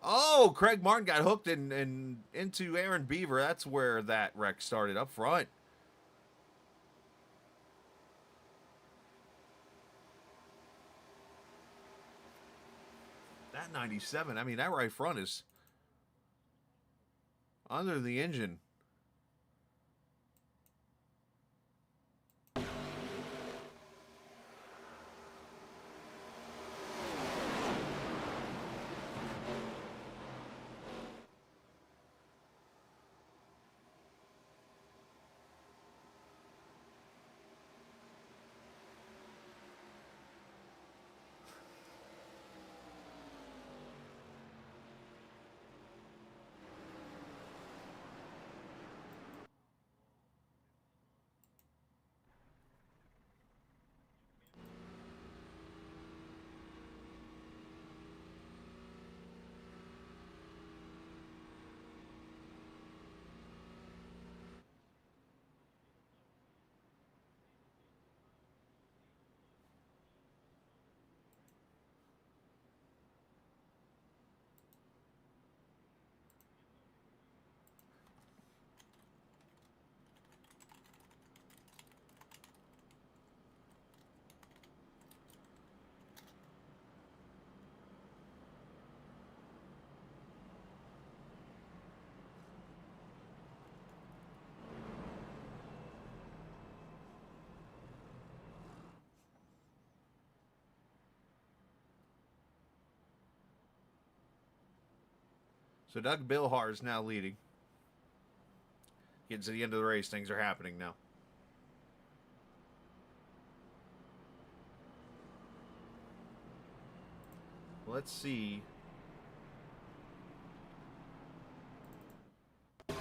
Oh, Craig Martin got hooked into Aaron Beaver. That's where that wreck started up front. That 97, I mean, that right front is under the engine. So Doug Bilhar is now leading. Getting to the end of the race, things are happening now. Let's see. What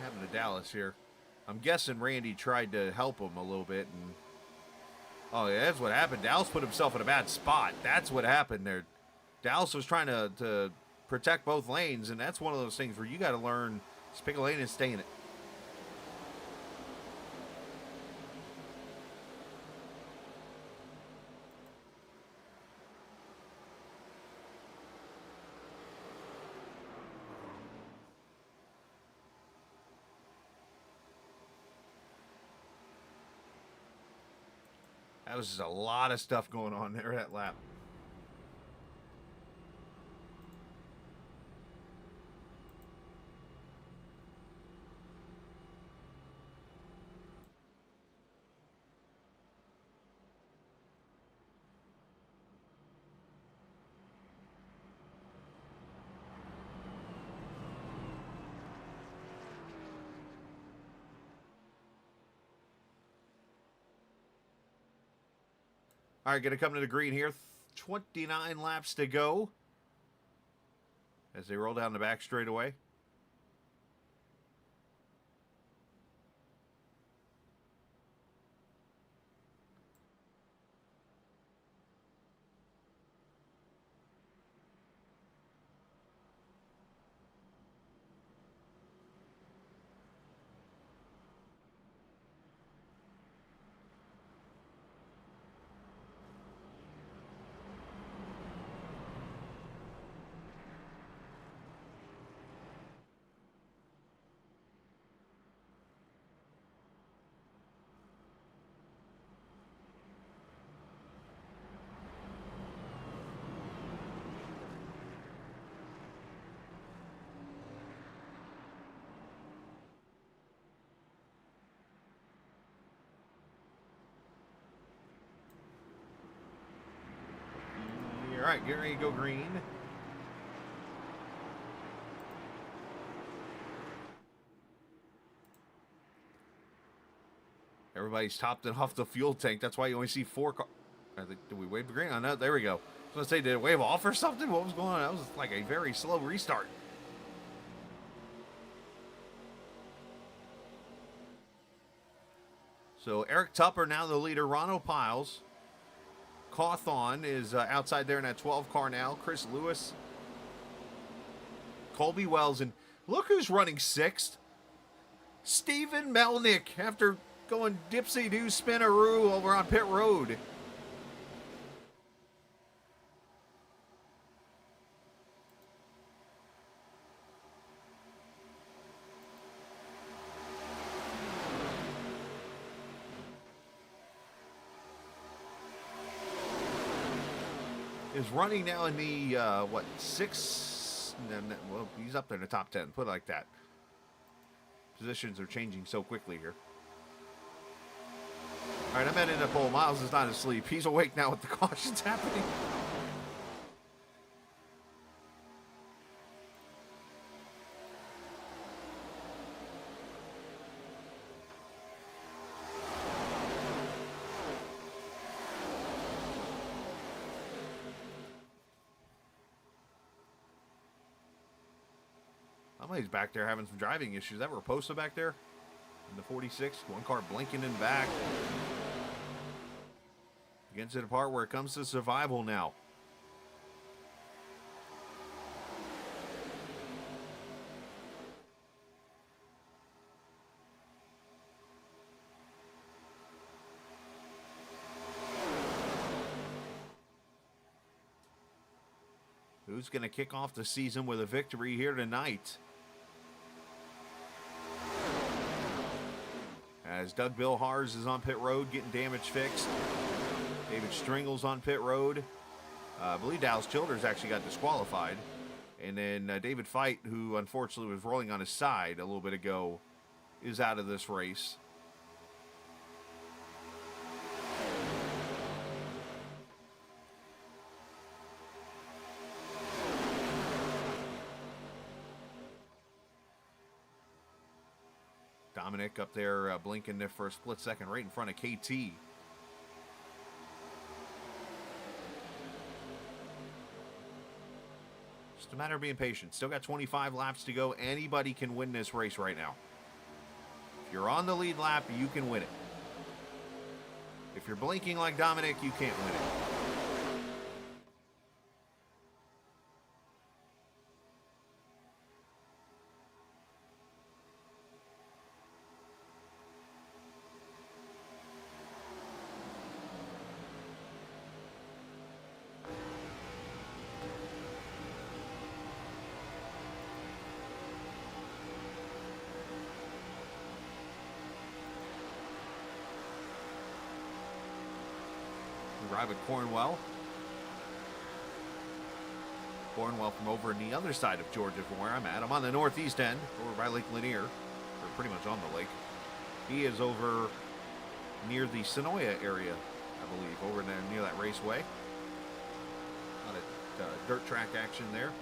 happened to Dallas here? I'm guessing Randy tried to help him a little bit. And oh, yeah, that's what happened. Dallas put himself in a bad spot. That's what happened there. Dallas was trying to protect both lanes, and that's one of those things where you got to learn to pick a lane and stay in it. That was just a lot of stuff going on there that lap. All right, going to come to the green here. 29 laps to go as they roll down the back straightaway. All right, get ready to go green. Everybody's topped it off the fuel tank. That's why you only see 4 cars. I think, did we wave the green? Oh, no, there we go. I was going to say, did it wave off or something? What was going on? That was like a very slow restart. So Eric Tupper now the leader. Ronald Piles. Cawthon is outside there in that 12 car now. Chris Lewis. Colby Wells. And look who's running 6th. Stephen Melnick after going dipsy-doo spinaroo over on pit road. Is running now in the, what, 6? No, well, he's up there in the top 10. Put it like that. Positions are changing so quickly here. All right, I'm heading to pole. Miles is not asleep. He's awake now with the cautions happening. Somebody's back there having some driving issues. That Raposa back there in the 46. One car blinking in back. Getting to the part where it comes to survival now. Who's going to kick off the season with a victory here tonight? As Doug Bill Hars is on pit road getting damage fixed. David Stringle's on pit road. I believe Dallas Childers actually got disqualified. And then David Feit, who unfortunately was rolling on his side a little bit ago, is out of this race. Dominic up there blinking there for a split second right in front of KT. Just a matter of being patient. Still got 25 laps to go. Anybody can win this race right now. If you're on the lead lap, you can win it. If you're blinking like Dominic, you can't win it. driving Cornwell. Cornwell from over on the other side of Georgia from where I'm at. I'm on the northeast end, over by Lake Lanier, or pretty much on the lake. He is over near the Sonoya area, I believe, over there near that raceway. A lot of dirt track action there.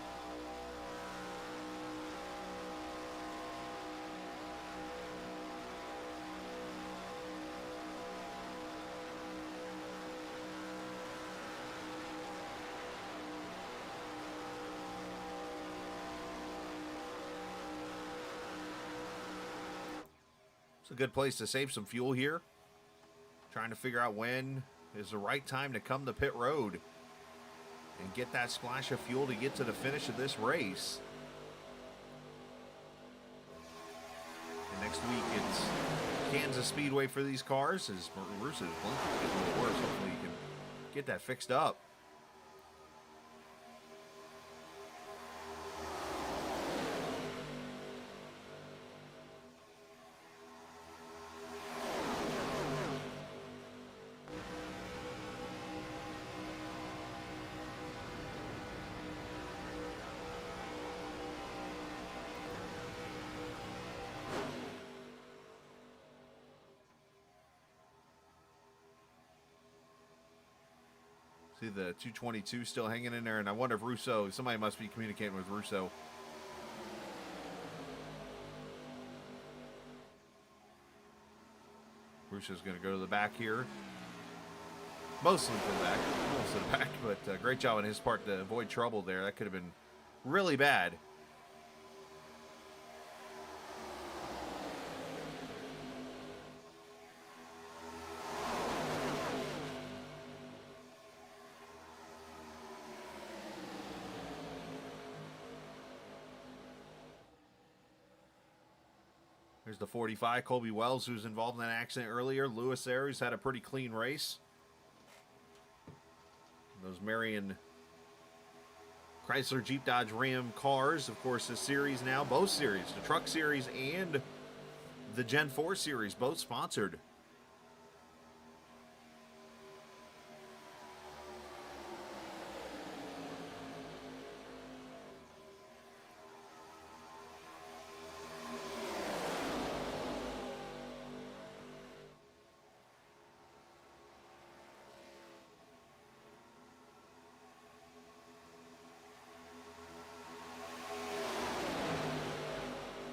It's a good place to save some fuel here. Trying to figure out when is the right time to come to pit road and get that splash of fuel to get to the finish of this race. And next week it's Kansas Speedway for these cars. As Russo's blinking gets a little worse. Hopefully you can get that fixed up. See the 222 still hanging in there, and I wonder if Russo, somebody must be communicating with Russo. Russo's going to go to the back here. Mostly to the back, almost to the back, but great job on his part to avoid trouble there. That could have been really bad. There's the 45, Colby Wells, who was involved in that accident earlier. Lewis there, who's had a pretty clean race. Those Marion Chrysler, Jeep, Dodge, Ram cars, of course, this series now, both series, the Truck Series and the Gen 4 Series, both sponsored.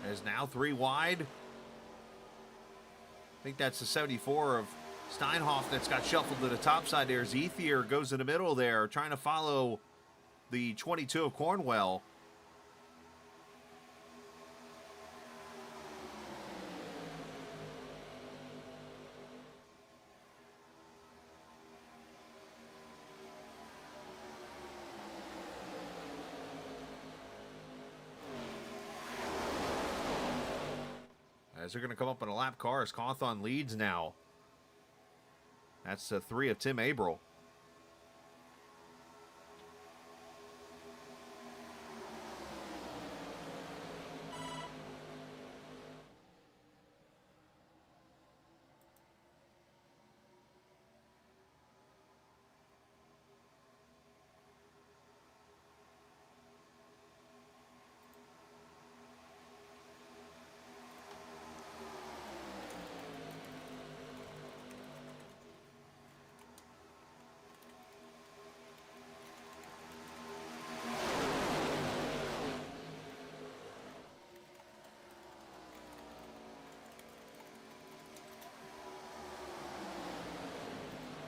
Is now 3 wide. I think that's the 74 of Steinhoff that's got shuffled to the top side there. Zethier goes in the middle there, trying to follow the 22 of Cornwell. As they're going to come up in a lap car as Cawthon leads now. That's the 3 of Tim Abril.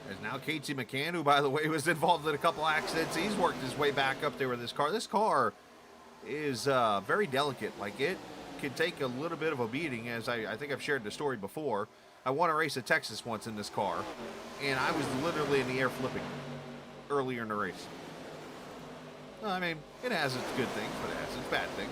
There's now Casey McCann, who, by the way, was involved in a couple accidents. He's worked his way back up there with this car. This car is very delicate. Like, it can take a little bit of a beating, as I think I've shared the story before. I won a race at Texas once in this car, and I was literally in the air flipping earlier in the race. I mean, it has its good things, but it has its bad things.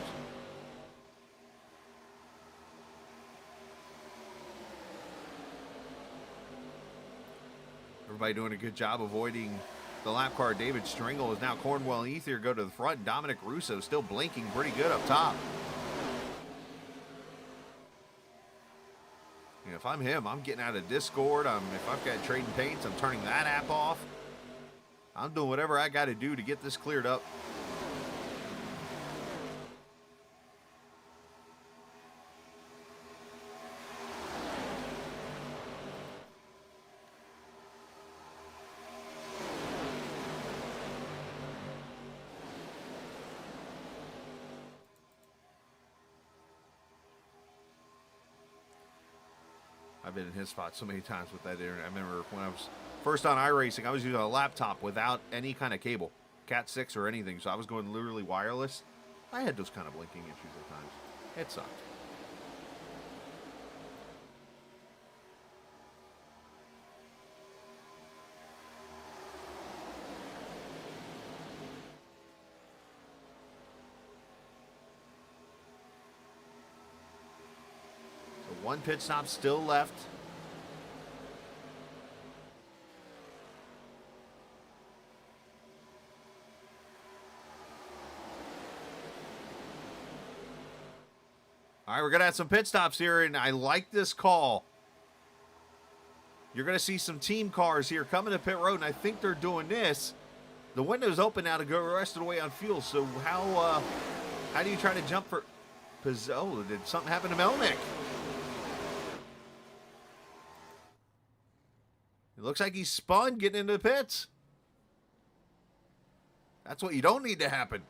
Everybody doing a good job avoiding the lap car. David Stringle is now Cornwell and Ethier go to the front. Dominic Russo still blinking pretty good up top. If I'm him, I'm getting out of Discord. If I've got trading paints, I'm turning that app off. I'm doing whatever I got to do to get this cleared up. I've been in his spot so many times with that internet. I remember when I was first on iRacing, I was using a laptop without any kind of cable, Cat 6 or anything, so I was going literally wireless. I had those kind of blinking issues at times. It sucked. So one pit stop still left. All right, we're going to have some pit stops here, and I like this call. You're going to see some team cars here coming to pit road, and I think they're doing this. The window's open now to go the rest of the way on fuel, so how do you try to jump for... Oh, did something happen to Melnick? It looks like he spun getting into the pits. That's what you don't need to happen.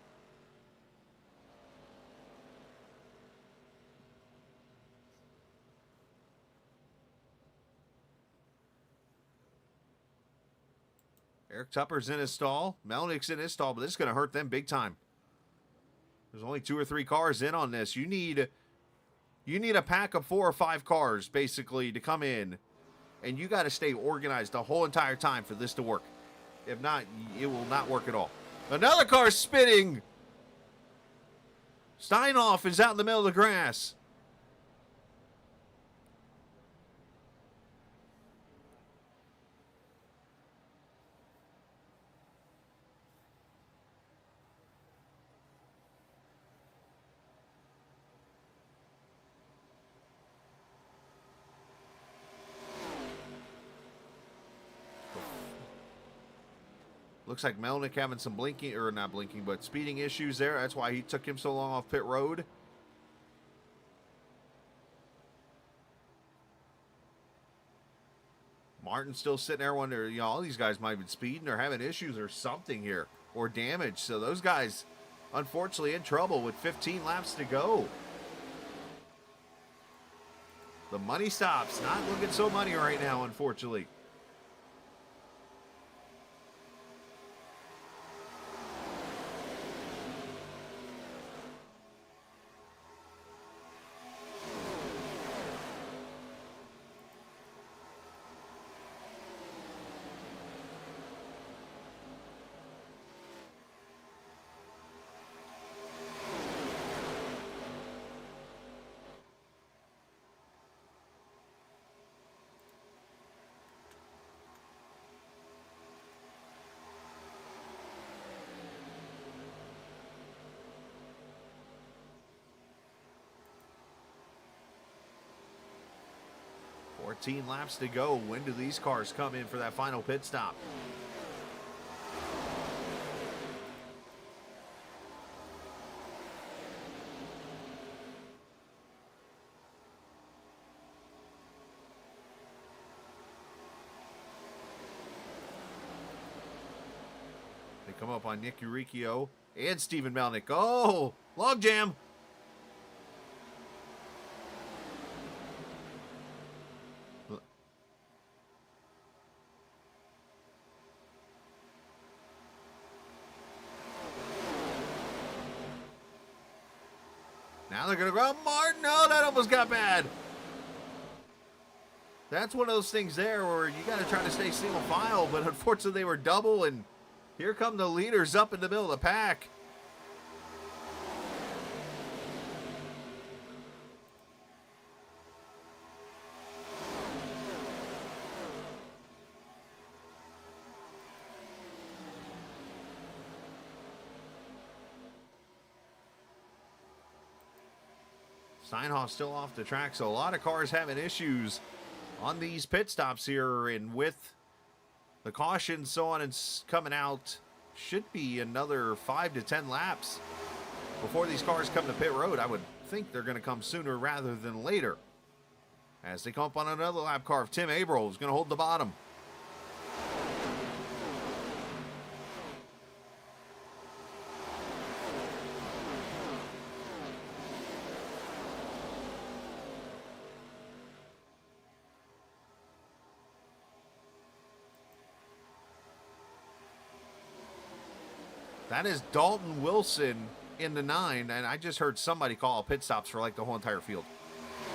Eric Tupper's in his stall. Melnick's in his stall, but this is going to hurt them big time. There's only 2 or 3 cars in on this. You need a pack of 4 or 5 cars, basically, to come in. And you got to stay organized the whole entire time for this to work. If not, it will not work at all. Another car spinning. Steinhoff is out in the middle of the grass. Looks like Melnick having some blinking, or not blinking, but speeding issues there. That's why he took him so long off pit road. Martin's still sitting there wondering, all these guys might have been speeding or having issues or something here, or damage. So those guys, unfortunately, in trouble with 15 laps to go. The money stops. Not looking so money right now, unfortunately. Fourteen laps to go. When do these cars come in for that final pit stop? They come up on Nick Uricchio and Stephen Melnick. Oh, logjam. Now they're going to go, Martin. No, that almost got bad. That's one of those things there where you got to try to stay single file, but unfortunately they were double, and here come the leaders up in the middle of the pack. Steinhoff still off the track, so a lot of cars having issues on these pit stops here, and with The caution, so on, and coming out should be another 5 to 10 laps before these cars come to pit road. I would think they're going to come sooner rather than later. As they come up on another lap car of Tim Averill, who's going to hold the bottom. That is Dalton Wilson in the 9, and I just heard somebody call pit stops for like the whole entire field.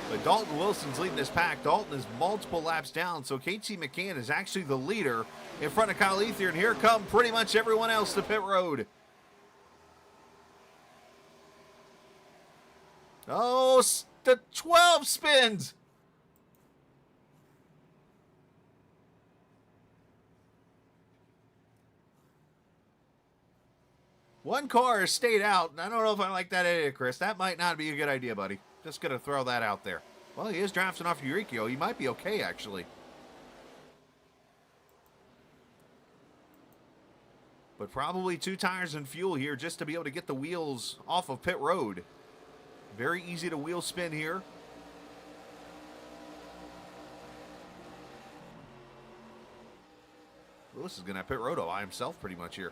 But Dalton Wilson's leading this pack. Dalton is multiple laps down, so KT McCann is actually the leader in front of Kyle Ethier, and here come pretty much everyone else to pit road. Oh, the 12 spins! One car has stayed out, and I don't know if I like that idea, Chris. That might not be a good idea, buddy. Just going to throw that out there. Well, he is drafting off Eurykio. He might be okay, actually. But probably 2 tires and fuel here just to be able to get the wheels off of pit road. Very easy to wheel spin here. Lewis is going to have pit road all by himself pretty much here.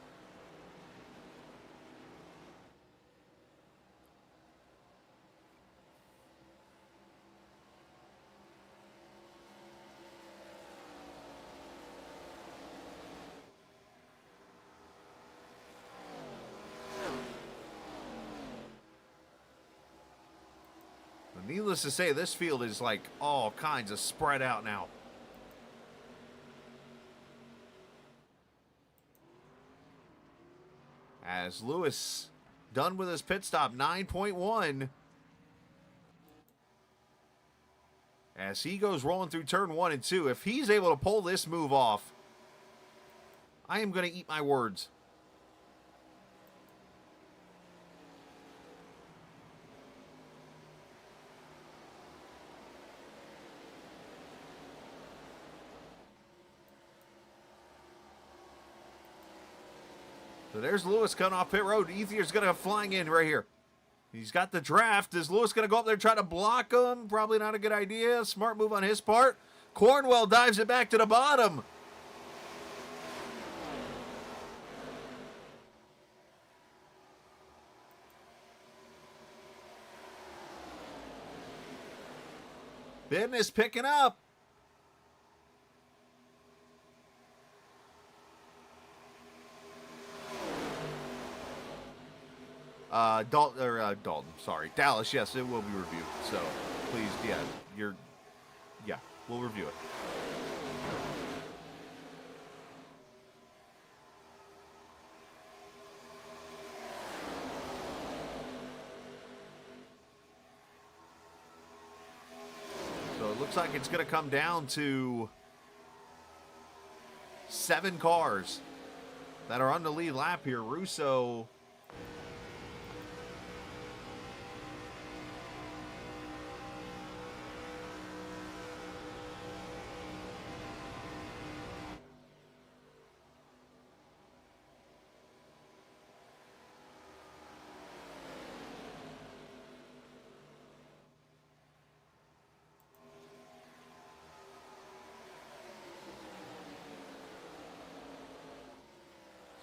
Needless to say, this field is like all kinds of spread out now. As Lewis done with his pit stop, 9.1. As he goes rolling through turn 1 and 2. If he's able to pull this move off, I am going to eat my words. So there's Lewis coming off pit road. Ethier's going to have flying in right here. He's got the draft. Is Lewis going to go up there and try to block him? Probably not a good idea. Smart move on his part. Cornwell dives it back to the bottom. Business picking up. Dalton, sorry. Dallas, yes, it will be reviewed. So, please, yeah, we'll review it. So, it looks like it's going to come down to 7 cars that are on the lead lap here. Russo...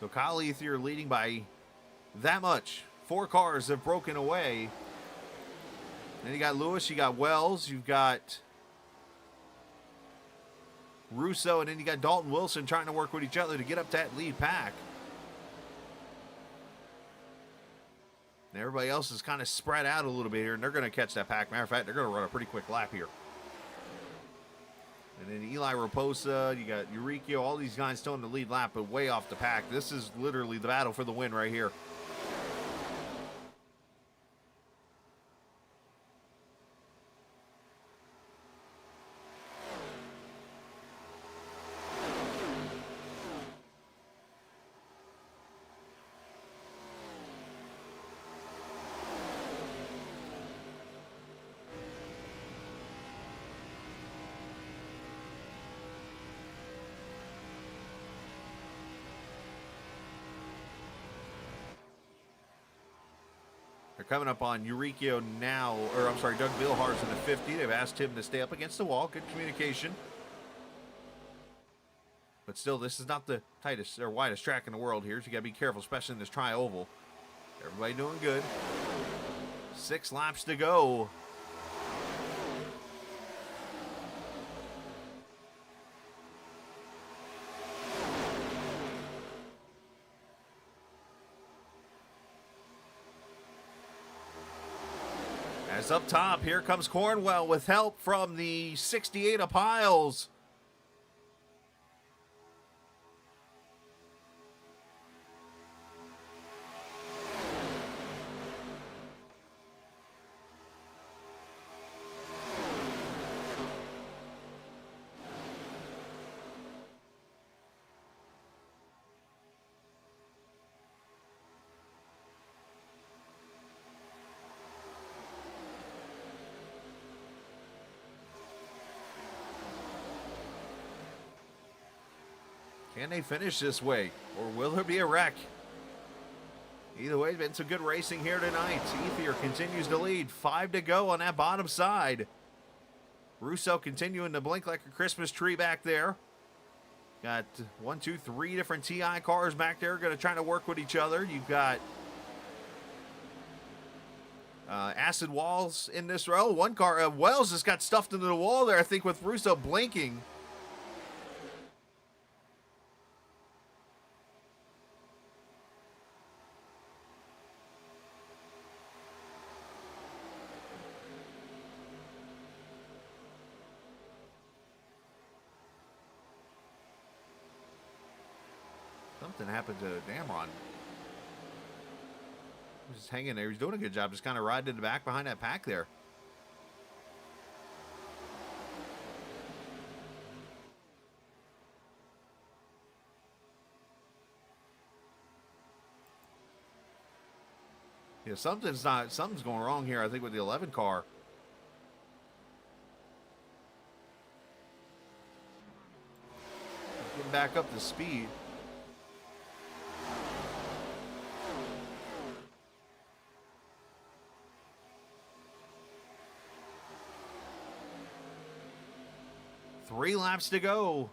So Kyle Ethier leading by that much. 4 cars have broken away. Then you got Lewis, you got Wells, you've got Russo, and then you got Dalton Wilson trying to work with each other to get up to that lead pack. And everybody else is kind of spread out a little bit here, and they're going to catch that pack. Matter of fact, they're going to run a pretty quick lap here. And then Eli Raposa, you got Eurykio, all these guys still in the lead lap, but way off the pack. This is literally the battle for the win right here. They're coming up on Eurykio now, or I'm sorry, Doug Bilhar's in the 50. They've asked him to stay up against the wall. Good communication. But still, this is not the tightest or widest track in the world here, so you got to be careful, especially in this tri-oval. Everybody doing good. 6 laps to go. As up top, here comes Cornwell with help from the 68 of Piles. Can they finish this way, or will there be a wreck? Either way, it's been some good racing here tonight. Ethier continues to lead. 5 to go on that bottom side. Russo continuing to blink like a Christmas tree back there. Got 1, 2, 3 different TI cars back there going to try to work with each other. You've got Acid Walls in this row. One car, Wells just got stuffed into the wall there, I think, with Russo blinking. Something happened to Damron. He's just hanging there. He's doing a good job. Just kind of riding in the back behind that pack there. Yeah, something's going wrong here, I think, with the 11 car. Getting back up to speed. Three laps to go.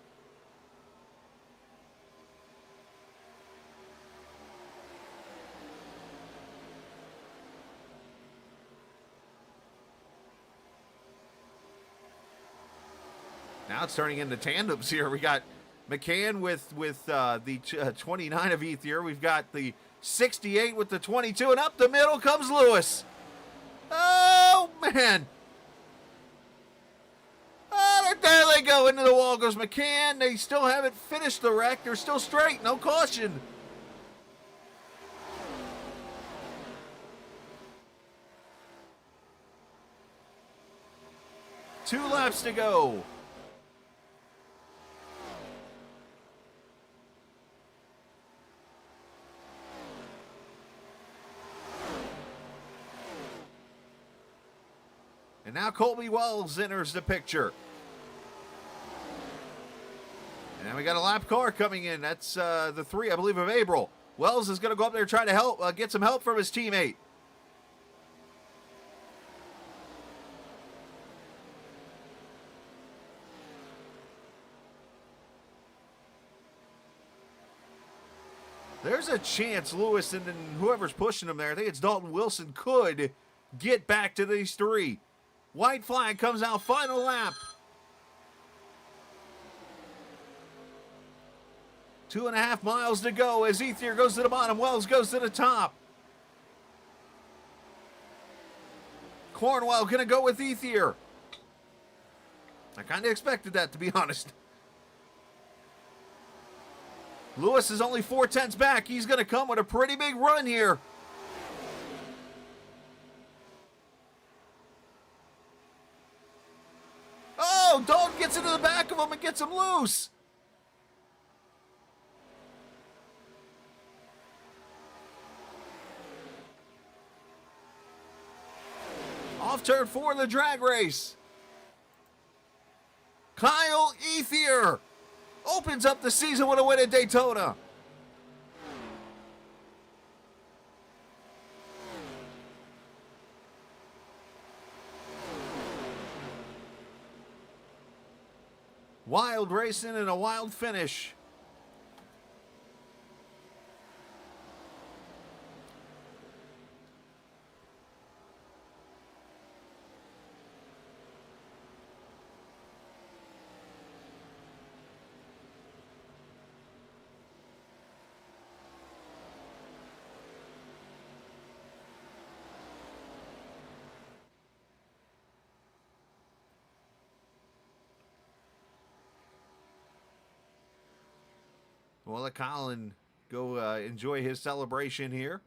Now it's turning into tandems here. We got McCann with the 29 of Ethier. We've got the 68 with the 22, and up the middle comes Lewis. Oh, man. There they go. Into the wall goes McCann. They still haven't finished the wreck. They're still straight. No caution. Two laps to go. And now Colby Wells enters the picture. And then we got a lap car coming in. That's the 3, I believe, of April. Wells is going to go up there and try to help, get some help from his teammate. There's a chance Lewis and then whoever's pushing him there, I think it's Dalton Wilson, could get back to these 3. White flag comes out, final lap. 2.5 miles to go as Ethier goes to the bottom. Wells goes to the top. Cornwell going to go with Ethier. I kind of expected that, to be honest. Lewis is only 4/10 back. He's going to come with a pretty big run here. Oh, Dalton gets into the back of him and gets him loose. Off turn 4 of the drag race. Kyle Ethier opens up the season with a win at Daytona. Wild racing and a wild finish. We'll let Colin go enjoy his celebration here.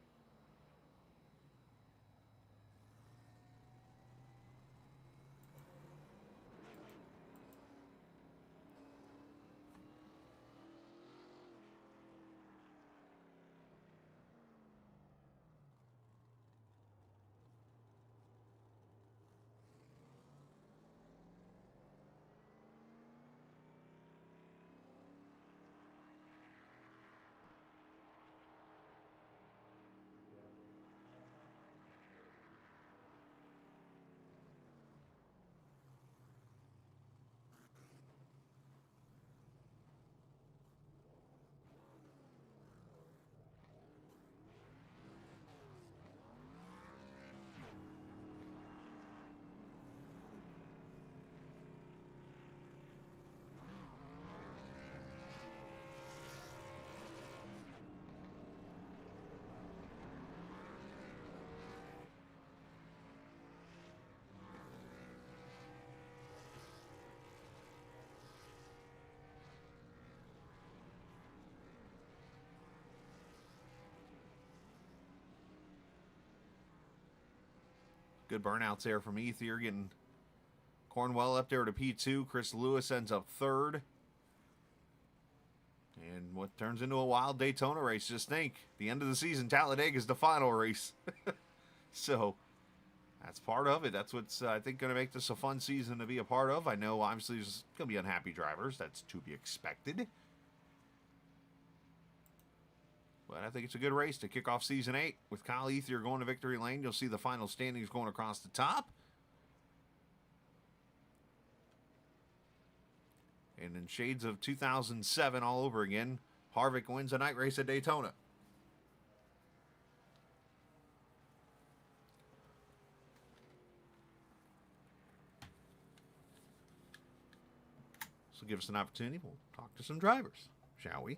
Good burnouts there from Ethier, getting Cornwell up there to P2. Chris Lewis ends up third. And what turns into a wild Daytona race, just think, the end of the season, Talladega is the final race. So that's part of it. That's what's, I think, going to make this a fun season to be a part of. I know, obviously, there's going to be unhappy drivers. That's to be expected. But I think it's a good race to kick off Season 8. With Kyle Ethier going to victory lane, you'll see the final standings going across the top. And in shades of 2007 all over again, Harvick wins a night race at Daytona. So give us an opportunity. We'll talk to some drivers, shall we?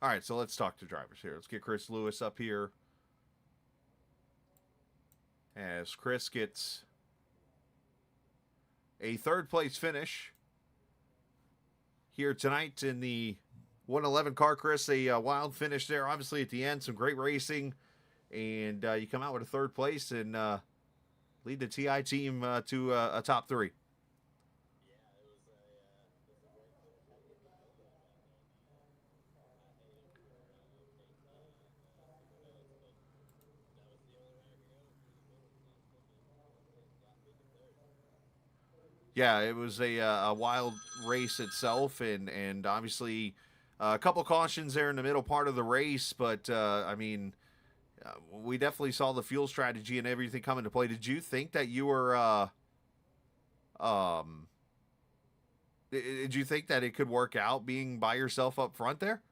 All right, so let's talk to drivers here. Let's get Chris Lewis up here. As Chris gets a third place finish here tonight in the 111 car. Chris, a wild finish there. Obviously at the end, some great racing. And you come out with a third place and lead the TI team to a top three. Yeah, it was a wild race itself, and obviously a couple cautions there in the middle part of the race, but I mean, we definitely saw the fuel strategy and everything come into play. Did you think that you were, did you think that it could work out being by yourself up front there?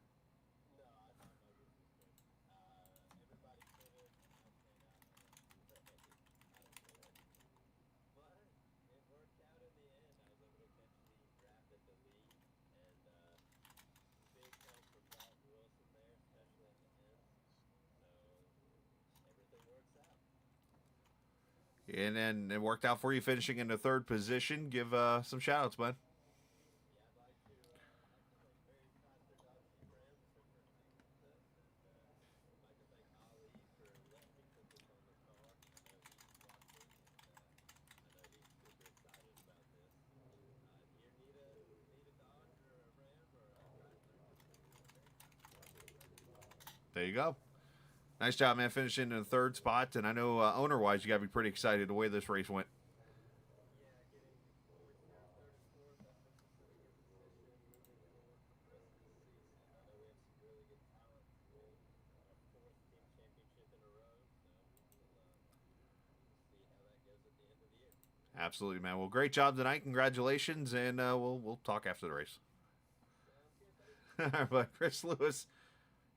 And then it worked out for you, finishing in the third position. Give some shout outs, bud. There you go. Nice job, man, finishing in the third spot. And I know owner-wise, you got to be pretty excited the way this race went. Absolutely, man. Well, great job tonight. Congratulations, and we'll talk after the race. But Chris Lewis,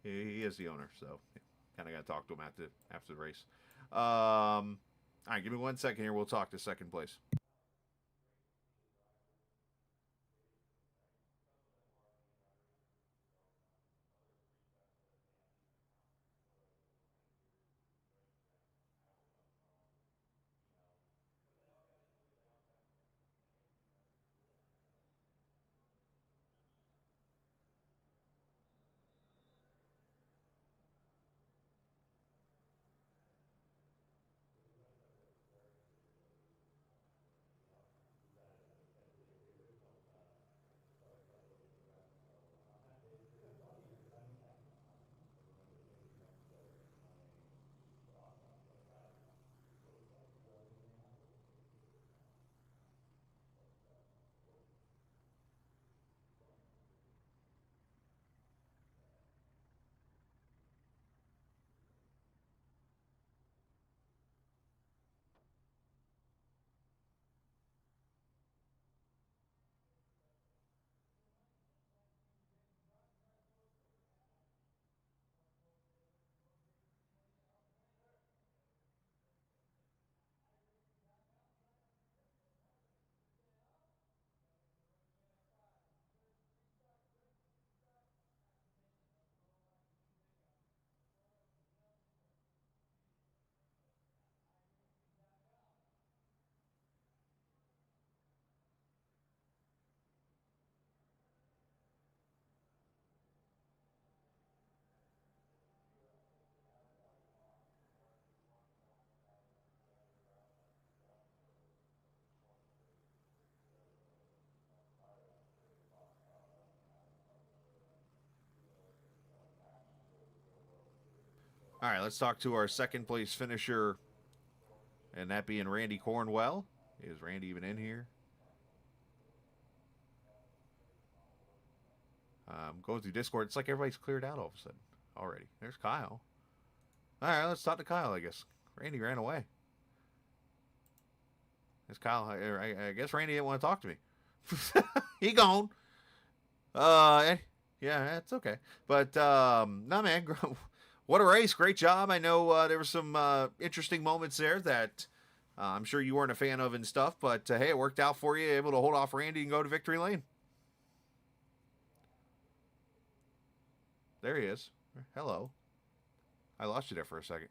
he is the owner, so kind of got to talk to him after the race. All right, give me 1 second here. We'll talk to second place. All right, let's talk to our second place finisher, and that being Randy Cornwell. Is Randy even in here? Going through Discord, it's like everybody's cleared out all of a sudden already. There's Kyle. All right, let's talk to Kyle, I guess. Randy ran away. There's Kyle. I guess Randy didn't want to talk to me. He gone. Yeah, it's okay. But, no, man. What a race. Great job. I know there were some interesting moments there that I'm sure you weren't a fan of and stuff, but hey, it worked out for you. Able to hold off Randy and go to victory lane. There he is. Hello. I lost you there for a second.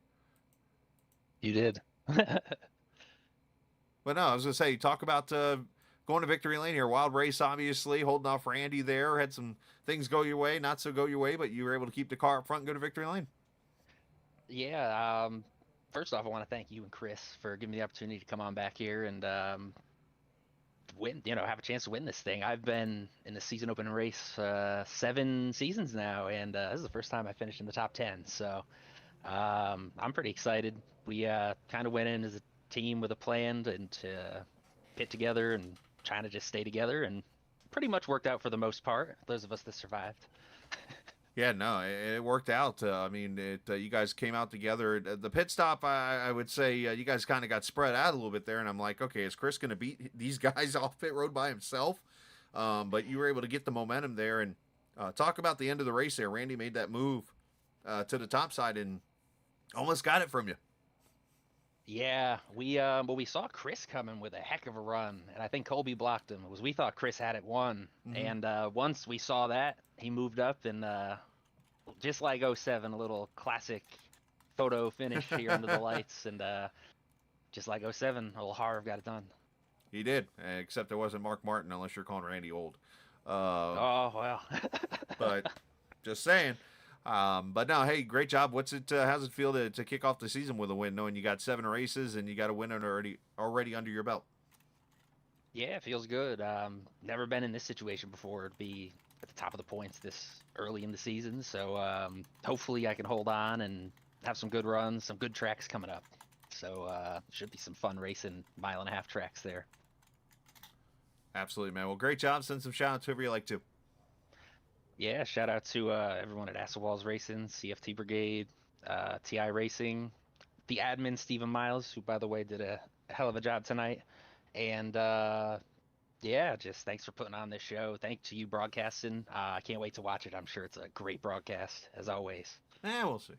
You did. But no, I was going to say, talk about going to victory lane here. Wild race, obviously, holding off Randy there. Had some things go your way, not so go your way, but you were able to keep the car up front and go to victory lane. Yeah. First off, I want to thank you and Chris for giving me the opportunity to come on back here and win. Have a chance to win this thing. I've been in the season opening race 7 seasons now, and this is the first time I finished in the top 10. So I'm pretty excited. We kind of went in as a team with a plan and to pit together and trying to just stay together, and pretty much worked out for the most part. Those of us that survived. Yeah, no, it worked out. I mean, you guys came out together. The pit stop, I would say, you guys kind of got spread out a little bit there, and I'm like, okay, is Chris going to beat these guys off pit road by himself? But you were able to get the momentum there, and talk about the end of the race there. Randy made that move to the top side and almost got it from you. Yeah, we saw Chris coming with a heck of a run, and I think Colby blocked him. We thought Chris had it won, and once we saw that, he moved up and just like '07, a little classic photo finish here under the lights, and just like '07, a little Harv got it done. He did, except it wasn't Mark Martin, unless you're calling Randy old. Oh well. But just saying. But no, hey, great job. How's it feel to kick off the season with a win, knowing you got 7 races and you got a win already under your belt? Yeah, it feels good. Never been in this situation before, to be at the top of the points this early in the season. So hopefully I can hold on and have some good runs, some good tracks coming up. So should be some fun racing 1.5 mile tracks there. Absolutely, man. Well, great job. Send some shout outs to whoever you like to. Yeah, shout out to everyone at Acid Walls Racing, CFT Brigade, TI Racing, the admin Stephen Miles, who by the way did a hell of a job tonight, and yeah, just thanks for putting on this show. Thanks to you broadcasting. I can't wait to watch it. I'm sure it's a great broadcast as always. We'll see.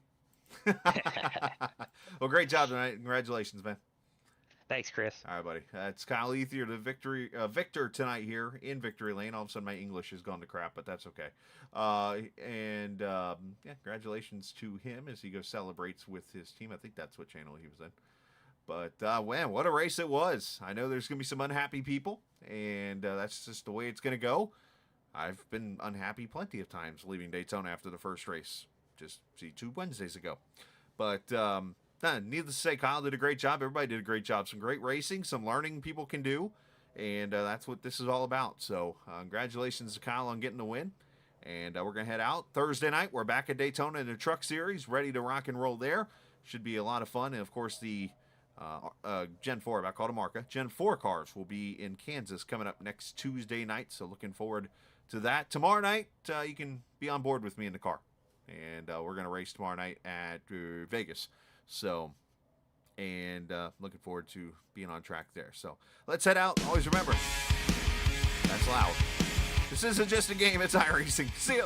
Well, great job tonight. Congratulations, man. Thanks, Chris. All right, buddy. It's Kyle Ethier, the Victor tonight here in Victory Lane. All of a sudden, my English has gone to crap, but that's okay. Yeah, congratulations to him as he goes celebrates with his team. I think that's what channel he was in. But, man, what a race it was. I know there's going to be some unhappy people, and that's just the way it's going to go. I've been unhappy plenty of times leaving Daytona after the first race. Just, 2 Wednesdays ago. But, needless to say, Kyle did a great job. Everybody did a great job. Some great racing, some learning people can do, and that's what this is all about. So congratulations to Kyle on getting the win, and we're going to head out. Thursday night, we're back at Daytona in the Truck Series, ready to rock and roll there. Should be a lot of fun, and of course the Gen 4, about called a Marca, Gen 4 cars will be in Kansas coming up next Tuesday night, so looking forward to that. Tomorrow night, you can be on board with me in the car, and we're going to race tomorrow night at Vegas. So, and looking forward to being on track there. So, let's head out. Always remember, that's loud. This isn't just a game, it's iRacing. See ya.